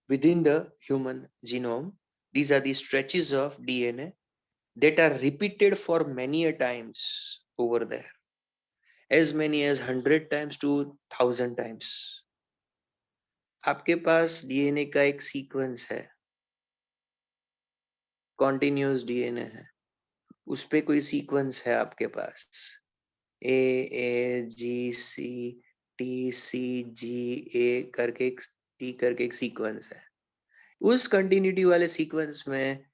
Speaker 1: within the human genome. These are the stretches of DNA that are repeated for many a times over there, as many as 100 times to 1000 times. आपके पास DNA का एक sequence है, continuous DNA है, उस पे कोई sequence है आपके पास, AAGCTCGA करके टी करके एक सीक्वेंस है। उस कंटिन्यूटी वाले सीक्वेंस में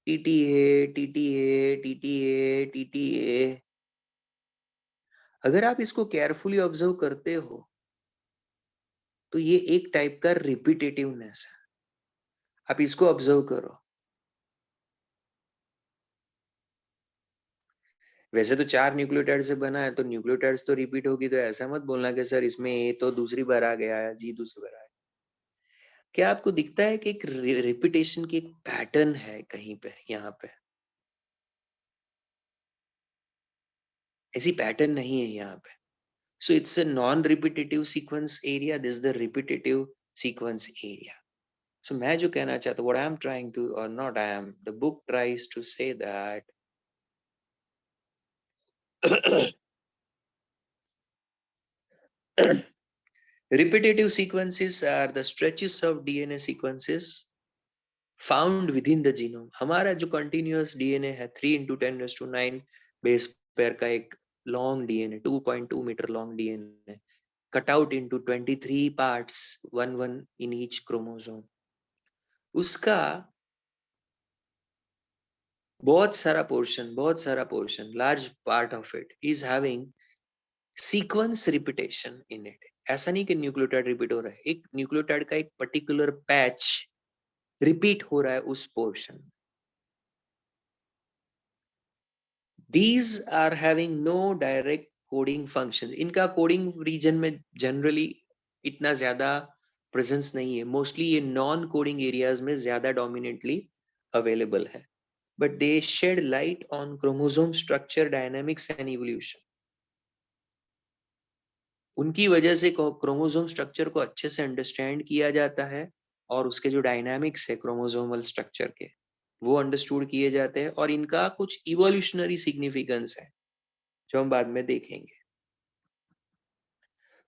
Speaker 1: TTA, TTA, TTA, TTA, अगर आप इसको केयरफुली ऑब्जर्व करते हो तो ये एक टाइप का रिपीटेटिवनेस है, आप इसको ऑब्जर्व करो। वैसे तो 4 न्यूक्लियोटाइड से बना है, तो न्यूक्लियोटाइड्स तो रिपीट होगी, तो ऐसा मत बोलना कि सर इसमें ए तो दूसरी बार आ गया है, जी दूसरी बार आ गया। क्या आपको दिखता है कि एक रिपीटेशन की एक पैटर्न है कहीं पे, यहाँ पे ऐसी पैटर्न नहीं है यहाँ पे। So it's a non-repetitive sequence area. This is the repetitive sequence area. So मैं जो कहना चाहता हूँ, what I am trying to, or not I am, the book tries to say that repetitive sequences are the stretches of DNA sequences found within the genome. हमारा जो continuous DNA है 3 into 10⁹ base pair का एक long DNA, 2.2 meter long DNA, cut out into 23 parts, one in each chromosome. उसका बहुत सारा portion, large part of it is having sequence repetition in it. ऐसा नहीं कि न्यूक्लियोटाइड रिपीट हो रहा है, एक न्यूक्लियोटाइड का एक पर्टिकुलर पैच रिपीट हो रहा है उस portion. These are having no direct coding function. इनका कोडिंग रीजन में जनरली इतना ज्यादा प्रेजेंस नहीं है, मोस्टली ये नॉन कोडिंग एरियाज में ज्यादा डोमिनेटली अवेलेबल है, but they shed light on chromosome structure, dynamics and evolution. उनकी वजह से क्रोमोसोम स्ट्रक्चर को अच्छे से अंडरस्टैंड किया जाता है और उसके जो डायनामिक्स है क्रोमोसोमल स्ट्रक्चर के वो अंडरस्टूड किए जाते हैं, और इनका कुछ इवोल्यूशनरी सिग्निफिकेंस है जो हम बाद में देखेंगे।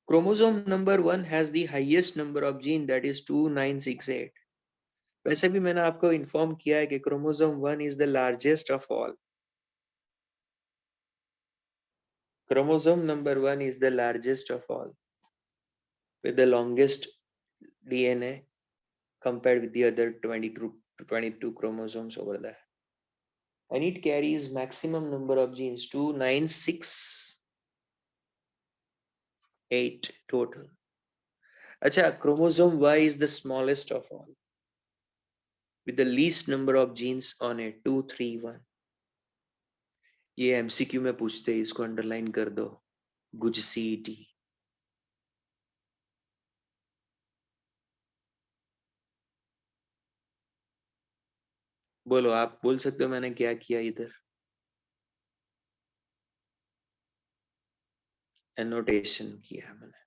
Speaker 1: Chromosome number 1 has the highest number of gene, that is 2968। वैसे भी मैंने आपको इन्फॉर्म किया है कि chromosome 1 is the largest of all. Chromosome number 1 is the largest of all with the longest DNA compared with the other 22 chromosomes over there, and it carries maximum number of genes, 2968 total. Acha, chromosome Y is the smallest of all with the least number of genes on it, 231. ये MCQ में पूछते हैं, इसको underline कर दो, गुज CET. बोलो, आप बोल सकते हो मैंने क्या किया इधर? एनोटेशन किया मैंने।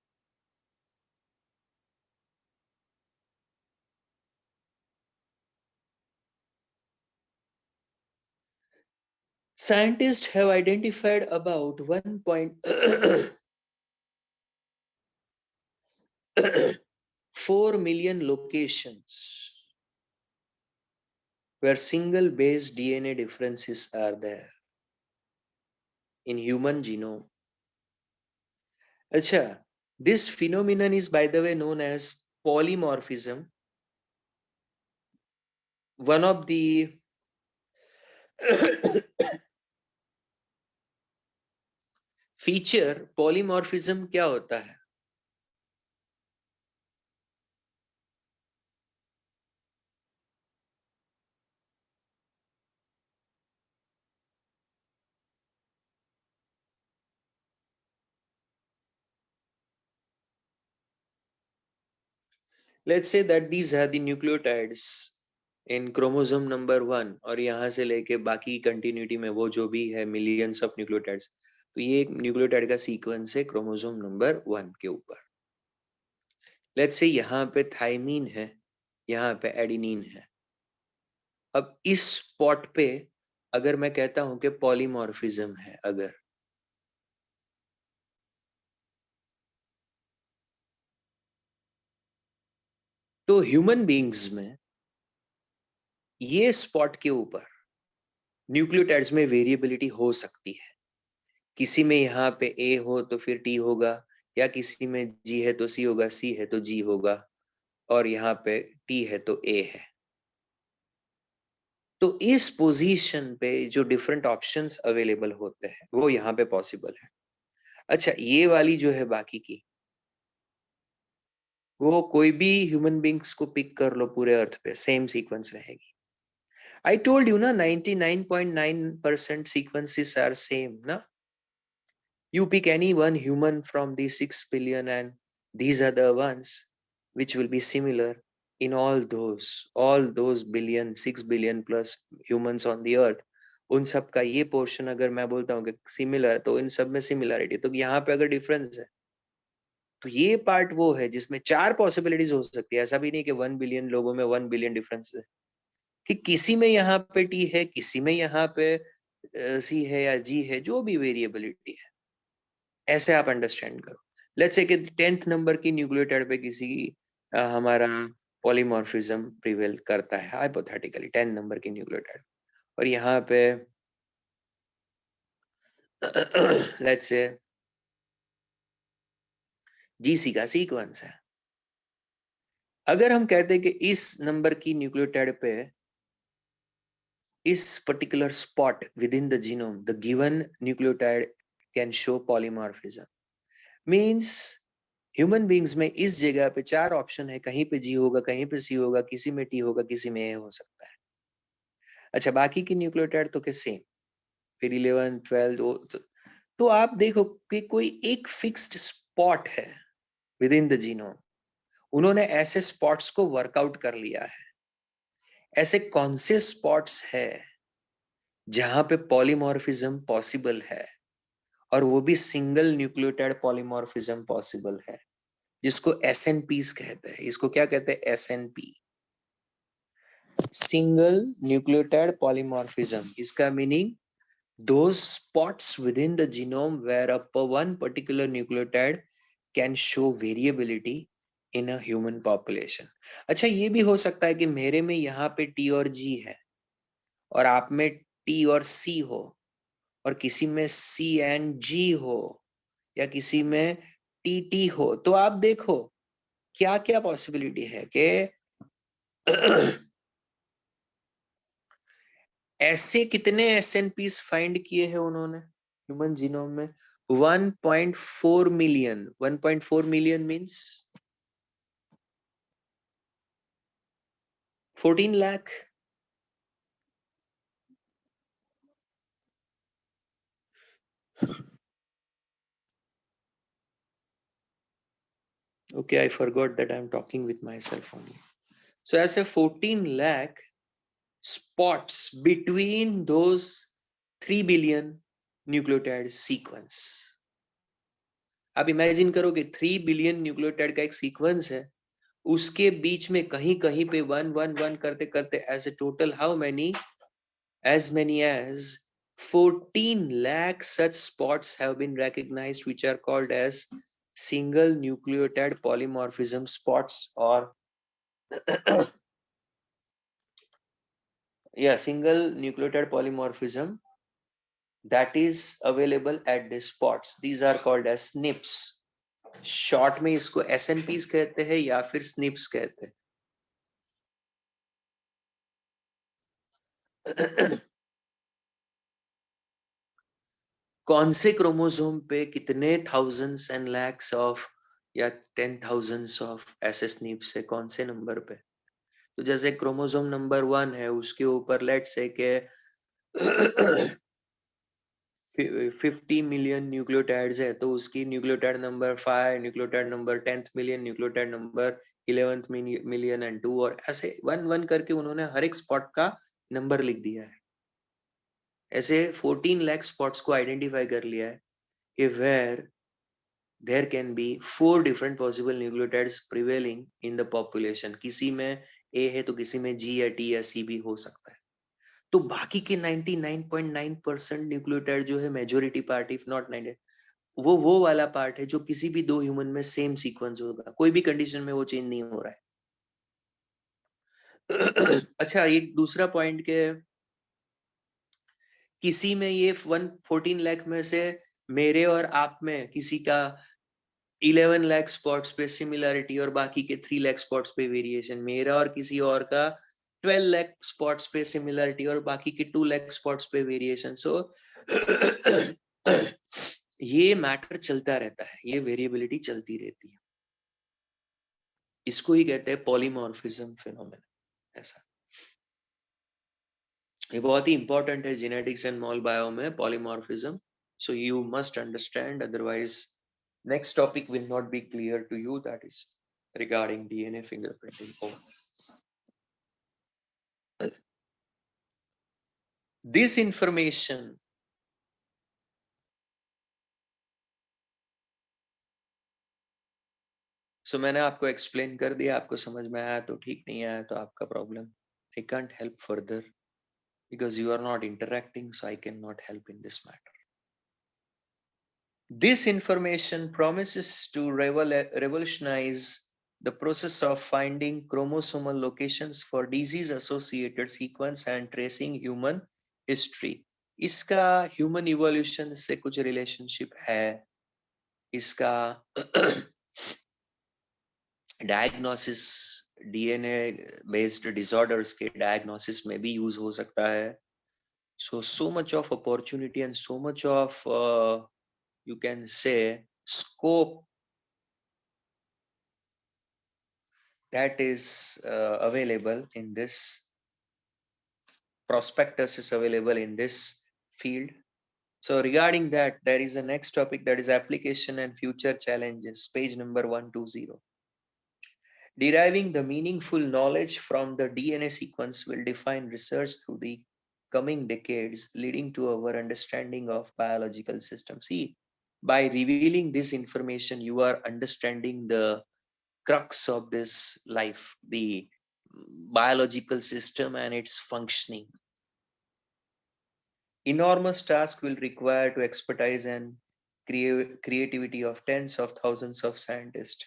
Speaker 1: Scientists have identified about 1.4 million locations where single base DNA differences are there in human genome. Acha, this phenomenon is, by the way, known as polymorphism. One of the feature polymorphism क्या होता है? Let's say that these are the nucleotides in chromosome number 1, और यहाँ से लेके बाकी continuity में वो जो भी है मिलियंस ऑफ न्यूक्लियोटाइड्स, तो ये एक न्यूक्लियोटाइड का सीक्वेंस है क्रोमोसोम नंबर 1 के ऊपर। लेट्स से यहाँ पे थाइमीन है, यहाँ पे एडिनिन है। अब इस स्पॉट पे अगर मैं कहता हूं कि पॉलीमॉर्फिज्म है, अगर तो ह्यूमन बीइंग्स में ये स्पॉट के ऊपर न्यूक्लियोटाइड्स में वेरिएबिलिटी हो सकती है। किसी में यहाँ पे ए हो तो फिर टी होगा, या किसी में जी है तो सी होगा, सी है तो जी होगा, और यहाँ पे टी है तो ए है। तो इस पोजीशन पे जो डिफरेंट ऑप्शंस अवेलेबल होते हैं वो यहाँ पे पॉसिबल है। अच्छा, ये वाली जो है बाकी की, वो कोई भी ह्यूमन बींग्स को पिक कर लो पूरे अर्थ पे, सेम सीक्वेंस रहेगी। आई टोल्ड यू ना 99.9% सीक्वेंसेस आर सेम ना। You pick any one human from these 6 billion and these are the ones which will be similar in all those billion, 6 billion plus humans on the earth. उन सब का ये portion अगर मैं बोलता हूँ कि सिमिलर, तो इन सब में सिमिलरिटी, तो यहाँ पे अगर डिफरेंस है तो ये पार्ट वो है जिसमें 4 पॉसिबिलिटीज हो सकती है। ऐसा भी नहीं कि 1 बिलियन लोगों में 1 बिलियन डिफरेंस है, कि किसी में यहाँ पे टी है, किसी में यहाँ पे सी है या जी है, जो भी वेरिएबिलिटी है, ऐसे आप अंडरस्टैंड करो। लेट्स से कि 10th नंबर की न्यूक्लियोटाइड पे किसी हमारा पॉलीमॉर्फिज्म प्रिवेल करता है, हाइपोथेटिकली 10 नंबर की न्यूक्लियोटाइड, और यहाँ पे लेट्स से जीसी का सीक्वेंस है। अगर हम कहते हैं कि इस नंबर की न्यूक्लियोटाइड पे इस particular spot with in the genome the given nucleotide can show polymorphism, means human beings में इस जगह पे 4 ऑप्शन है, कहीं पे जी होगा, कहीं पे सी होगा, किसी में टी होगा, किसी में ए हो सकता है। अच्छा, बाकी की न्यूक्लियोटाइड तो के सेम, फिर 11 12 तो आप देखो कि कोई एक फिक्स्ड स्पॉट है विद इन द जीनोम। उन्होंने ऐसे स्पॉट्स को वर्कआउट कर लिया है। ऐसे कौन से स्पॉट्स है जहां पे पॉलीमॉर्फिज्म पॉसिबल है, और वो भी सिंगल न्यूक्लियोटाइड पॉलीमॉर्फिज्म पॉसिबल है, जिसको एसएनपीस कहते हैं। इसको क्या कहते हैं? S&P, single nucleotide polymorphism. इसका meaning those spots within the genome where one particular nucleotide can show variability in a human population. अच्छा, ये भी हो सकता है कि मेरे में यहाँ पे टी और जी है और आप में टी और सी हो, और किसी में सी एंड जी हो, या किसी में टी टी हो। तो आप देखो क्या क्या पॉसिबिलिटी है कि ऐसे कितने एसएनपीस फाइंड किए हैं उन्होंने ह्यूमन जीनोम में? 1.4 million. 1.4 million means 14 lakh. Okay, I forgot that I'm talking with myself only. So ऐसे 14 lakh spots between those 3 billion nucleotide sequence. आप इमेजिन करो कि 3 बिलियन न्यूक्लियोटाइड का एक सीक्वेंस है, उसके बीच में कहीं कहीं पे 1 1 1 करते करते ऐसे total how many, as many as 14 lakh such spots have been recognized, which are called as single nucleotide polymorphism spots, or yeah, single nucleotide polymorphism that is available at these spots. These are called as SNPs. Short में इसको SNPs कहते हैं या फिर SNPs कहते हैं। कौन से क्रोमोसोम पे कितने थाउजेंड्स एंड लैक्स ऑफ या 10,000s ऑफ ऐसे SNPs है, कौन से नंबर पे? तो जैसे क्रोमोसोम नंबर 1 है, उसके ऊपर लेट से के 50 मिलियन न्यूक्लियोटाइड्स है, तो उसकी nucleotide number 5, nucleotide number 10th million, nucleotide number 11th million and 2, और ऐसे 1 1 करके उन्होंने हर एक स्पॉट का नंबर लिख दिया है। ऐसे 14 लाख स्पॉट्स को आइडेंटिफाई कर लिया है कि where there can be 4 different possible nucleotides prevailing in the population. किसी में A है तो किसी में G या T या C भी हो सकता है। तो बाकी के 99.9% न्यूक्लियोटाइड जो है, मेजोरिटी पार्ट इफ नॉट 90, वो वाला पार्ट है जो किसी भी 2 ह्यूमन में सेम सीक्वेंस होगा, कोई भी कंडीशन में वो चेंज नहीं हो रहा है। अच्छा, एक दूसरा पॉइंट के, किसी में ये 114 लाख में से मेरे और आप में किसी का 11 लाख स्पॉट्स पे सिमिलरिटी और बाकी के 3 लाख स्पॉट्स पे वेरिएशन, मेरा और किसी और का 12 लाख स्पॉट्स पे सिमिलरिटी और बाकी के 2 लाख स्पॉट्स पे वेरिएशन। सो ये मैटर चलता रहता है, ये वेरिएबिलिटी चलती रहती है। इसको ही कहते हैं पॉलीमॉर्फिज्म फिनोमेना। ऐसा ये बहुत ही इंपॉर्टेंट है जेनेटिक्स एंड मॉल बायो में, polymorphism. So you must understand, otherwise next topic will not be clear to you, that is regarding DNA fingerprinting. This information so मैंने आपको एक्सप्लेन कर दिया, आपको समझ में आया तो ठीक, नहीं आया तो आपका problem. I can't help further because you are not interacting, so I cannot help in this matter. This information promises to revolutionize the process of finding chromosomal locations for disease associated sequence and tracing human history. इसका human evolution से कुछ relationship है, इसका diagnosis, DNA based disorders के diagnosis में भी use हो सकता है। so much of opportunity and so much of you can say scope that is available in this prospectus is available in this field. So regarding that, there is a next topic, that is application and future challenges, page number 120. Deriving the meaningful knowledge from the DNA sequence will define research through the coming decades, leading to our understanding of biological systems. See, by revealing this information, you are understanding the crux of this life, the biological system and its functioning. Enormous task will require to expertise and creativity of tens of thousands of scientists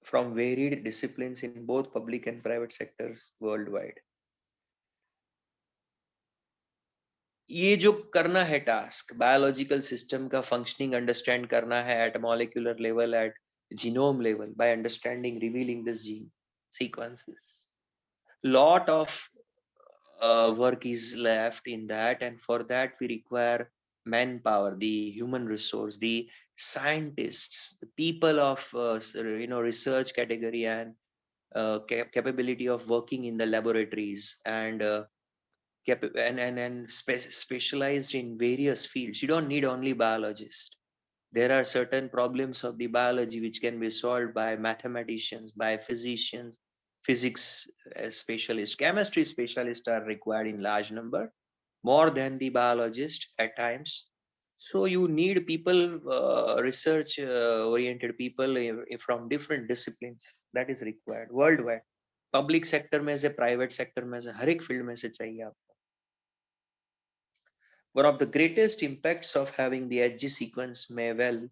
Speaker 1: from varied disciplines in both public and private sectors worldwide. ये जो करना है task, biological system का functioning understand करना है at molecular level, at genome level, by understanding, revealing this gene sequences. Lot of work is left in that, and for that we require manpower, the human resource, the scientists, the people of research category, and capability of working in the laboratories, and specialized in various fields. You don't need only biologists. There are certain problems of the biology which can be solved by mathematicians, by physicians, physics specialists, chemistry specialists are required in large number, more than the biologist at times. So you need people, research oriented people from different disciplines, that is required worldwide. Public sector में से, private sector में से, हर एक field में से चाहिए आपको. One of the greatest impacts of having the HG sequence may well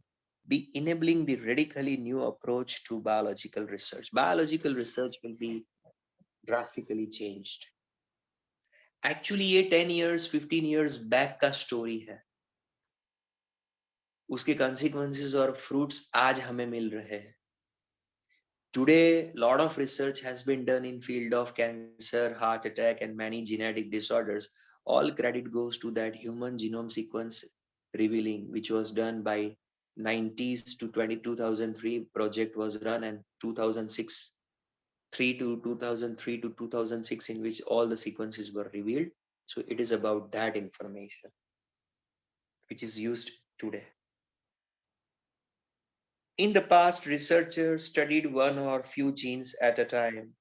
Speaker 1: be enabling the radically new approach to biological research. Biological research will be drastically changed. Actually ये 10 years 15 years back का story है. उसके consequences और fruits आज हमें मिल रहे हैं. Today, lot of research has been done in field of cancer, heart attack, and many genetic disorders. All credit goes to that human genome sequence revealing, which was done by 90s to 2003 project was run, and 2006 2003 to 2006 in which all the sequences were revealed. So it is about that information which is used today. In the past, researchers studied one or few genes at a time.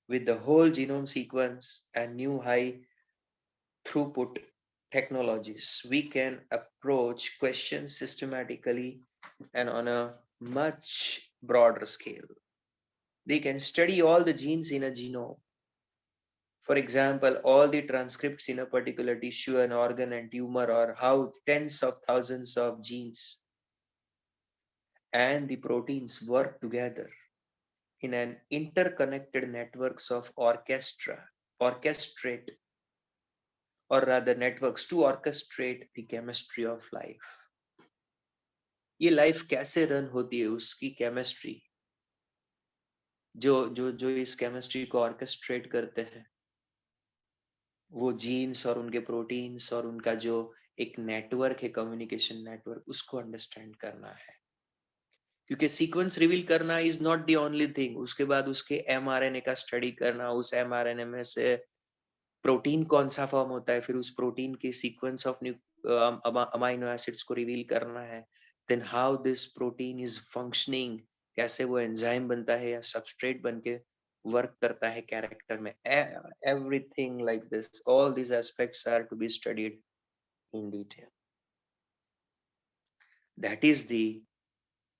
Speaker 1: With the whole genome sequence and new high throughput technologies, we can approach questions systematically and on a much broader scale. They can study all the genes in a genome. For example, all the transcripts in a particular tissue, an organ, and tumor, or how tens of thousands of genes and the proteins work together in an interconnected networks of orchestrate, or rather networks to orchestrate the chemistry of life. ये life कैसे run होती है, उसकी chemistry, जो जो जो इस chemistry को ऑर्केस्ट्रेट करते हैं, वो जीन्स और उनके प्रोटीन्स और उनका जो एक नेटवर्क है, कम्युनिकेशन नेटवर्क, उसको अंडरस्टैंड करना है. क्योंकि सीक्वेंस रिवील करना is not the only thing. उसके बाद उसके एमआरएनए का स्टडी करना, उस एमआरएनए में से प्रोटीन कौन सा फॉर्म होता है, फिर उस प्रोटीन के सीक्वेंस ऑफ अमाइनो एसिड्स को रिवील करना है. Then how this protein is functioning, कैसे वो एंजाइम बनता है या सबस्ट्रेट बन के वर्क करता है कैरेक्टर में. Everything like this, all these aspects are to be studied in detail. That is the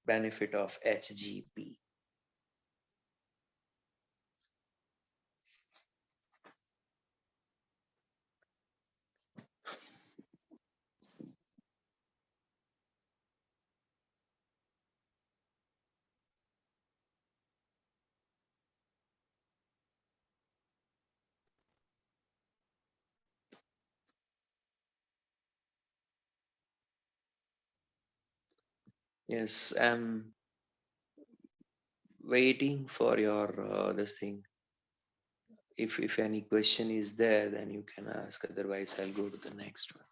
Speaker 1: benefit of HGP. Yes, I'm waiting for your this thing. If any question is there, then you can ask. Otherwise, I'll go to the next one.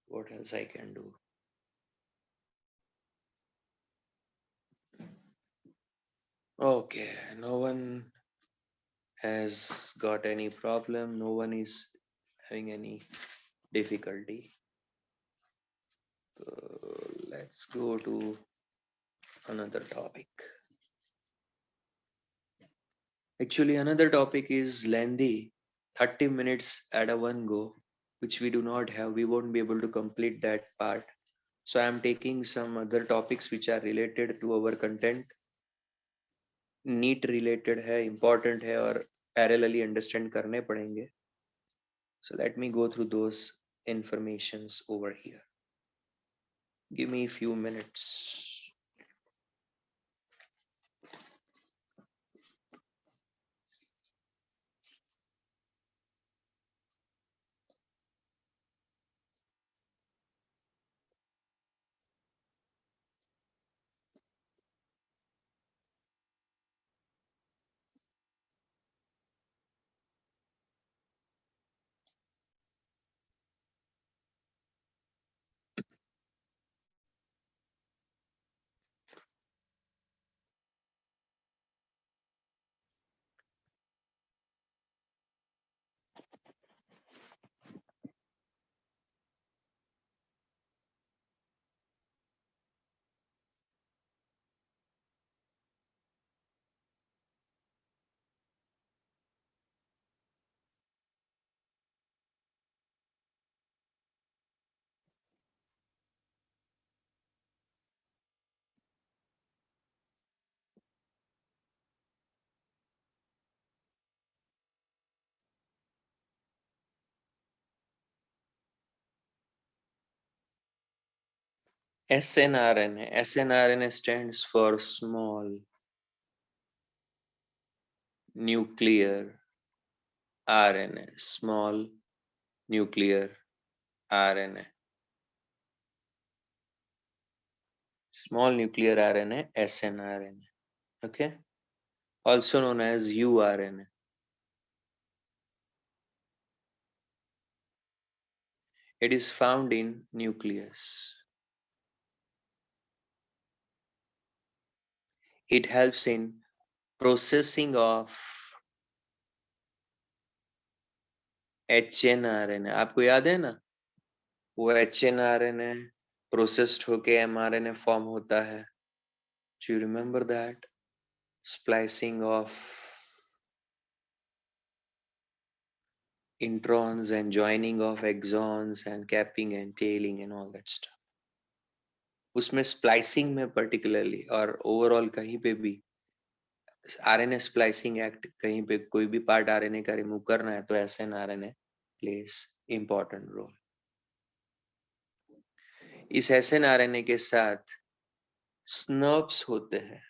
Speaker 1: What else I can do? Okay, no one has got any problem, no one is having any difficulty. So let's go to another topic. Actually, another topic is lengthy, 30 minutes at a one go, which we do not have. We won't be able to complete that part. So I'm taking some other topics which are related to our content, NEET related है, important है और parallelly understand करने पड़ेंगे. So let me go through those informations over here. Give me a few minutes. SNRNA. SNRNA stands for small nuclear RNA. Small nuclear RNA. Small nuclear RNA, SNRNA. Okay. Also known as uRNA. It is found in nucleus. It helps in processing of HNRNA. आपको याद है ना, वो HNRNA processed होके mRNA form होता है. Do you remember that? Splicing of introns and joining of exons and capping and tailing and all that stuff. उसमें splicing में पर्टिकुलरली और ओवरऑल कहीं पे भी आरएनए स्प्लाइसिंग एक्ट, कहीं पे कोई भी पार्ट आरएनए का रिमूव करना है तो एसएनआरएनए प्लेस इंपॉर्टेंट रोल. इस एसएनआरएनए के साथ स्नर्प्स होते हैं.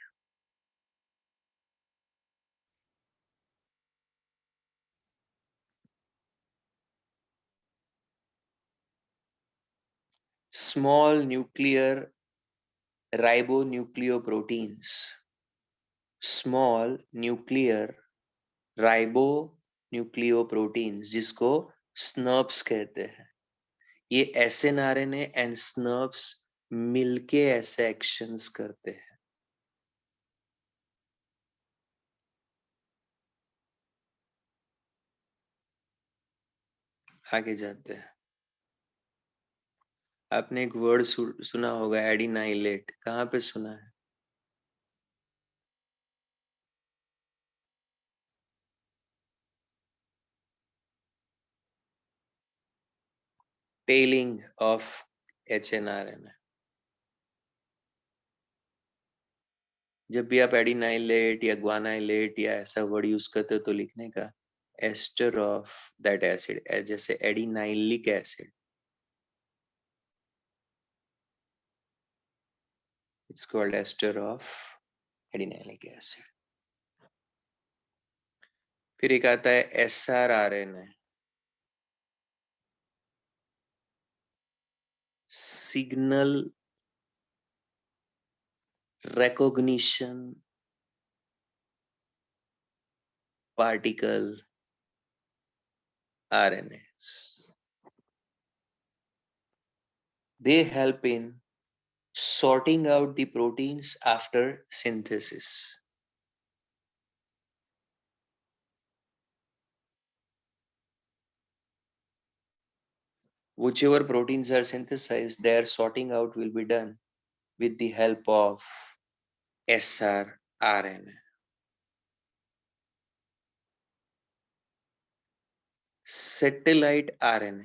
Speaker 1: Small nuclear ribonucleoproteins. Small nuclear ribonucleoproteins जिसको स्नर्प्स कहते हैं. ये एसएनआरएनए एंड स्नर्प्स मिलके ऐसे एक्शंस करते हैं. आगे जाते हैं. आपने एक वर्ड सुना होगा, एडिनाइलेट. कहाँ पे सुना है? Telling of hnRNA. जब भी आप एडिनाइलेट या ग्वानाइलेट या ऐसा वर्ड यूज करते हो तो लिखने का एस्टर ऑफ दैट एसिड. जैसे adenylic acid, it's called ester of adenylic acid. फिर एक आता है SRRNA, signal recognition particle RNA. They help in sorting out the proteins after synthesis. whichever proteins are synthesized, their sorting out will be done with the help of srRNA. Satellite RNA,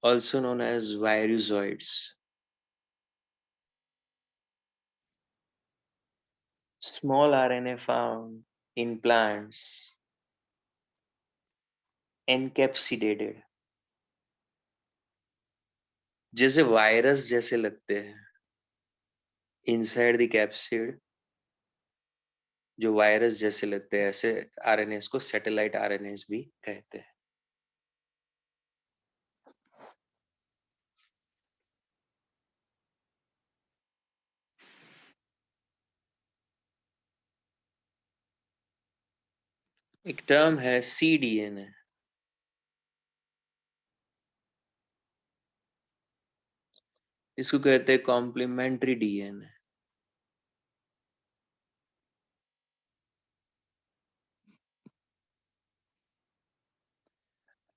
Speaker 1: also known as virusoids, small RNA found in plants, encapsulated, जैसे virus जैसे लगते हैं, inside the capsid, जो virus जैसे लगते हैं, ऐसे RNS को सैटेलाइट आरएनएस भी कहते हैं. एक टर्म है cDNA. इसको कहते हैं complementary DNA.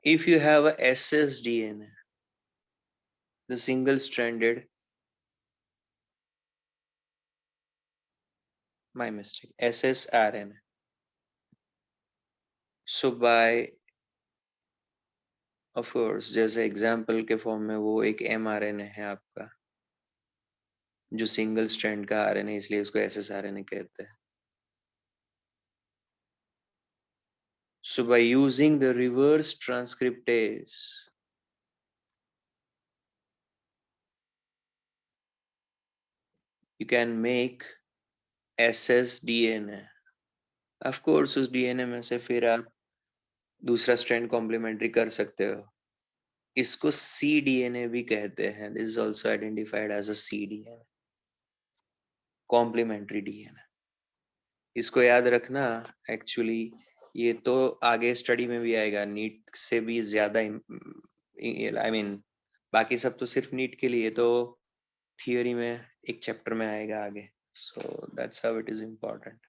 Speaker 1: If you have a ssDNA, the single stranded, my mistake, ssRNA. So by of course, जैसे एग्जाम्पल के फॉर्म में वो एक mRNA है आपका, जो सिंगल स्ट्रैंड का आरएनए, इसलिए उसको ssRNA कहते हैं. So by using the reverse transcriptase, you can make ssDNA. Of course, उस डीएनए में से फिर आप दूसरा स्ट्रैंड कॉम्प्लीमेंट्री कर सकते हो. इसको cDNA भी कहते हैं. This is also identified as a cDNA, complementary DNA. इसको याद रखना. एक्चुअली ये तो आगे स्टडी में भी आएगा, नीट से भी ज्यादा. आई मीन बाकी सब तो सिर्फ नीट के लिए, तो थियोरी में एक चैप्टर में आएगा आगे. So that's how it is important.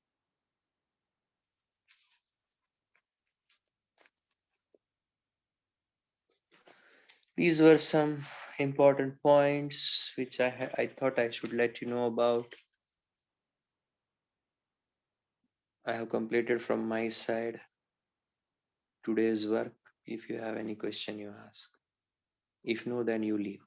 Speaker 1: These were some important points which I thought I should let you know about. I have completed from my side today's work. If you have any question, you ask. If no, then you leave.